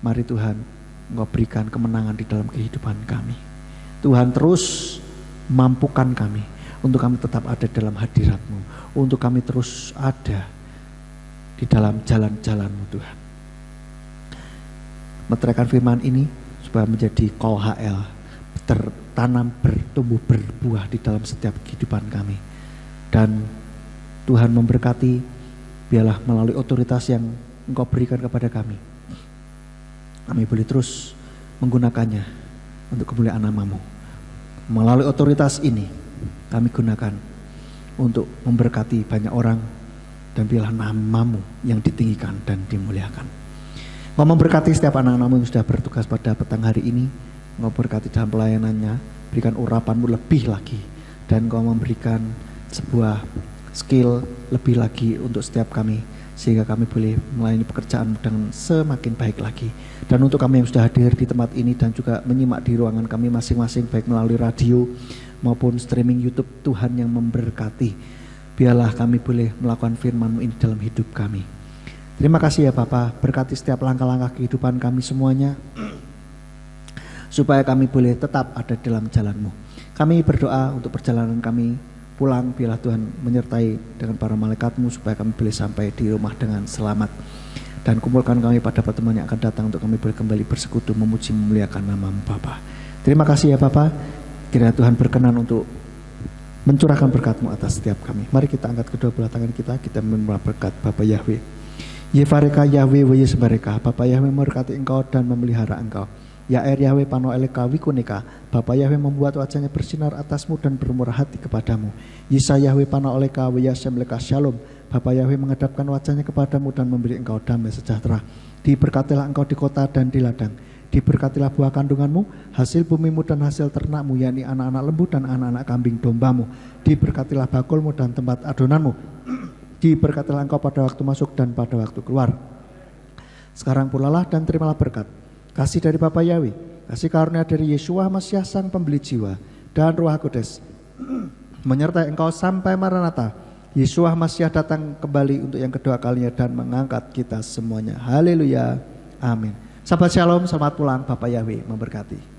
Mari Tuhan, Engkau berikan kemenangan di dalam kehidupan kami. Tuhan, terus mampukan kami untuk kami tetap ada dalam hadirat-Mu, untuk kami terus ada di dalam jalan-jalan-Mu Tuhan. Meteraikan firman ini supaya menjadi kol HL, tertanam, bertumbuh, berbuah di dalam setiap kehidupan kami. Dan Tuhan memberkati, biarlah melalui otoritas yang Engkau berikan kepada kami, kami boleh terus menggunakannya untuk kemuliaan nama-Mu. Melalui otoritas ini kami gunakan untuk memberkati banyak orang, dan biarlah nama-Mu yang ditinggikan dan dimuliakan. Engkau memberkati setiap anak-anak-Mu yang sudah bertugas pada petang hari ini. Engkau berkati dalam pelayanannya, berikan urapan-Mu lebih lagi, dan Engkau memberikan sebuah skill lebih lagi untuk setiap kami, sehingga kami boleh melayani pekerjaan dengan semakin baik lagi. Dan untuk kami yang sudah hadir di tempat ini dan juga menyimak di ruangan kami masing-masing, baik melalui radio maupun streaming YouTube, Tuhan yang memberkati. Biarlah kami boleh melakukan firman-Mu ini dalam hidup kami. Terima kasih ya Bapa, berkati setiap langkah-langkah kehidupan kami semuanya, supaya kami boleh tetap ada dalam jalan-Mu. Kami berdoa untuk perjalanan kami pulang, biarlah Tuhan menyertai dengan para malaikat-Mu supaya kami boleh sampai di rumah dengan selamat. Dan kumpulkan kami pada pertemuan yang akan datang untuk kami boleh kembali bersekutu memuji memuliakan nama-Mu Bapa. Terima kasih ya Bapa. Kiranya Tuhan berkenan untuk mencurahkan berkat-Mu atas setiap kami. Mari kita angkat kedua belah tangan kita menerima berkat Bapa Yahweh. Yevareka Yahweh wa Yesbareka. Bapa Yahweh memberkati engkau dan memelihara engkau. Ya Yahweh pano eleka wikuneka. Bapa Yahweh membuat wajahnya bersinar atasmu dan bermurah hati kepadamu. Yisa Yahweh pano eleka wa yasem leka shalom. Bapa Yahweh menghadapkan wajahnya kepadamu dan memberi engkau damai sejahtera. Diberkatilah engkau di kota dan di ladang. Diberkatilah buah kandunganmu, hasil bumimu dan hasil ternakmu, yakni anak-anak lembu dan anak-anak kambing dombamu. Diberkatilah bakulmu dan tempat adonanmu. Diberkatilah engkau pada waktu masuk dan pada waktu keluar. Sekarang pulalah dan terimalah berkat, kasih dari Bapa Yahweh, kasih karunia dari Yeshua Masiah Sang Pembeli Jiwa, dan Roh Kudus menyertai engkau sampai Maranatha. Yeshua Masiah datang kembali untuk yang kedua kalinya dan mengangkat kita semuanya. Haleluya. Amin. Sahabat Shalom, selamat pulang. Bapa Yahweh memberkati.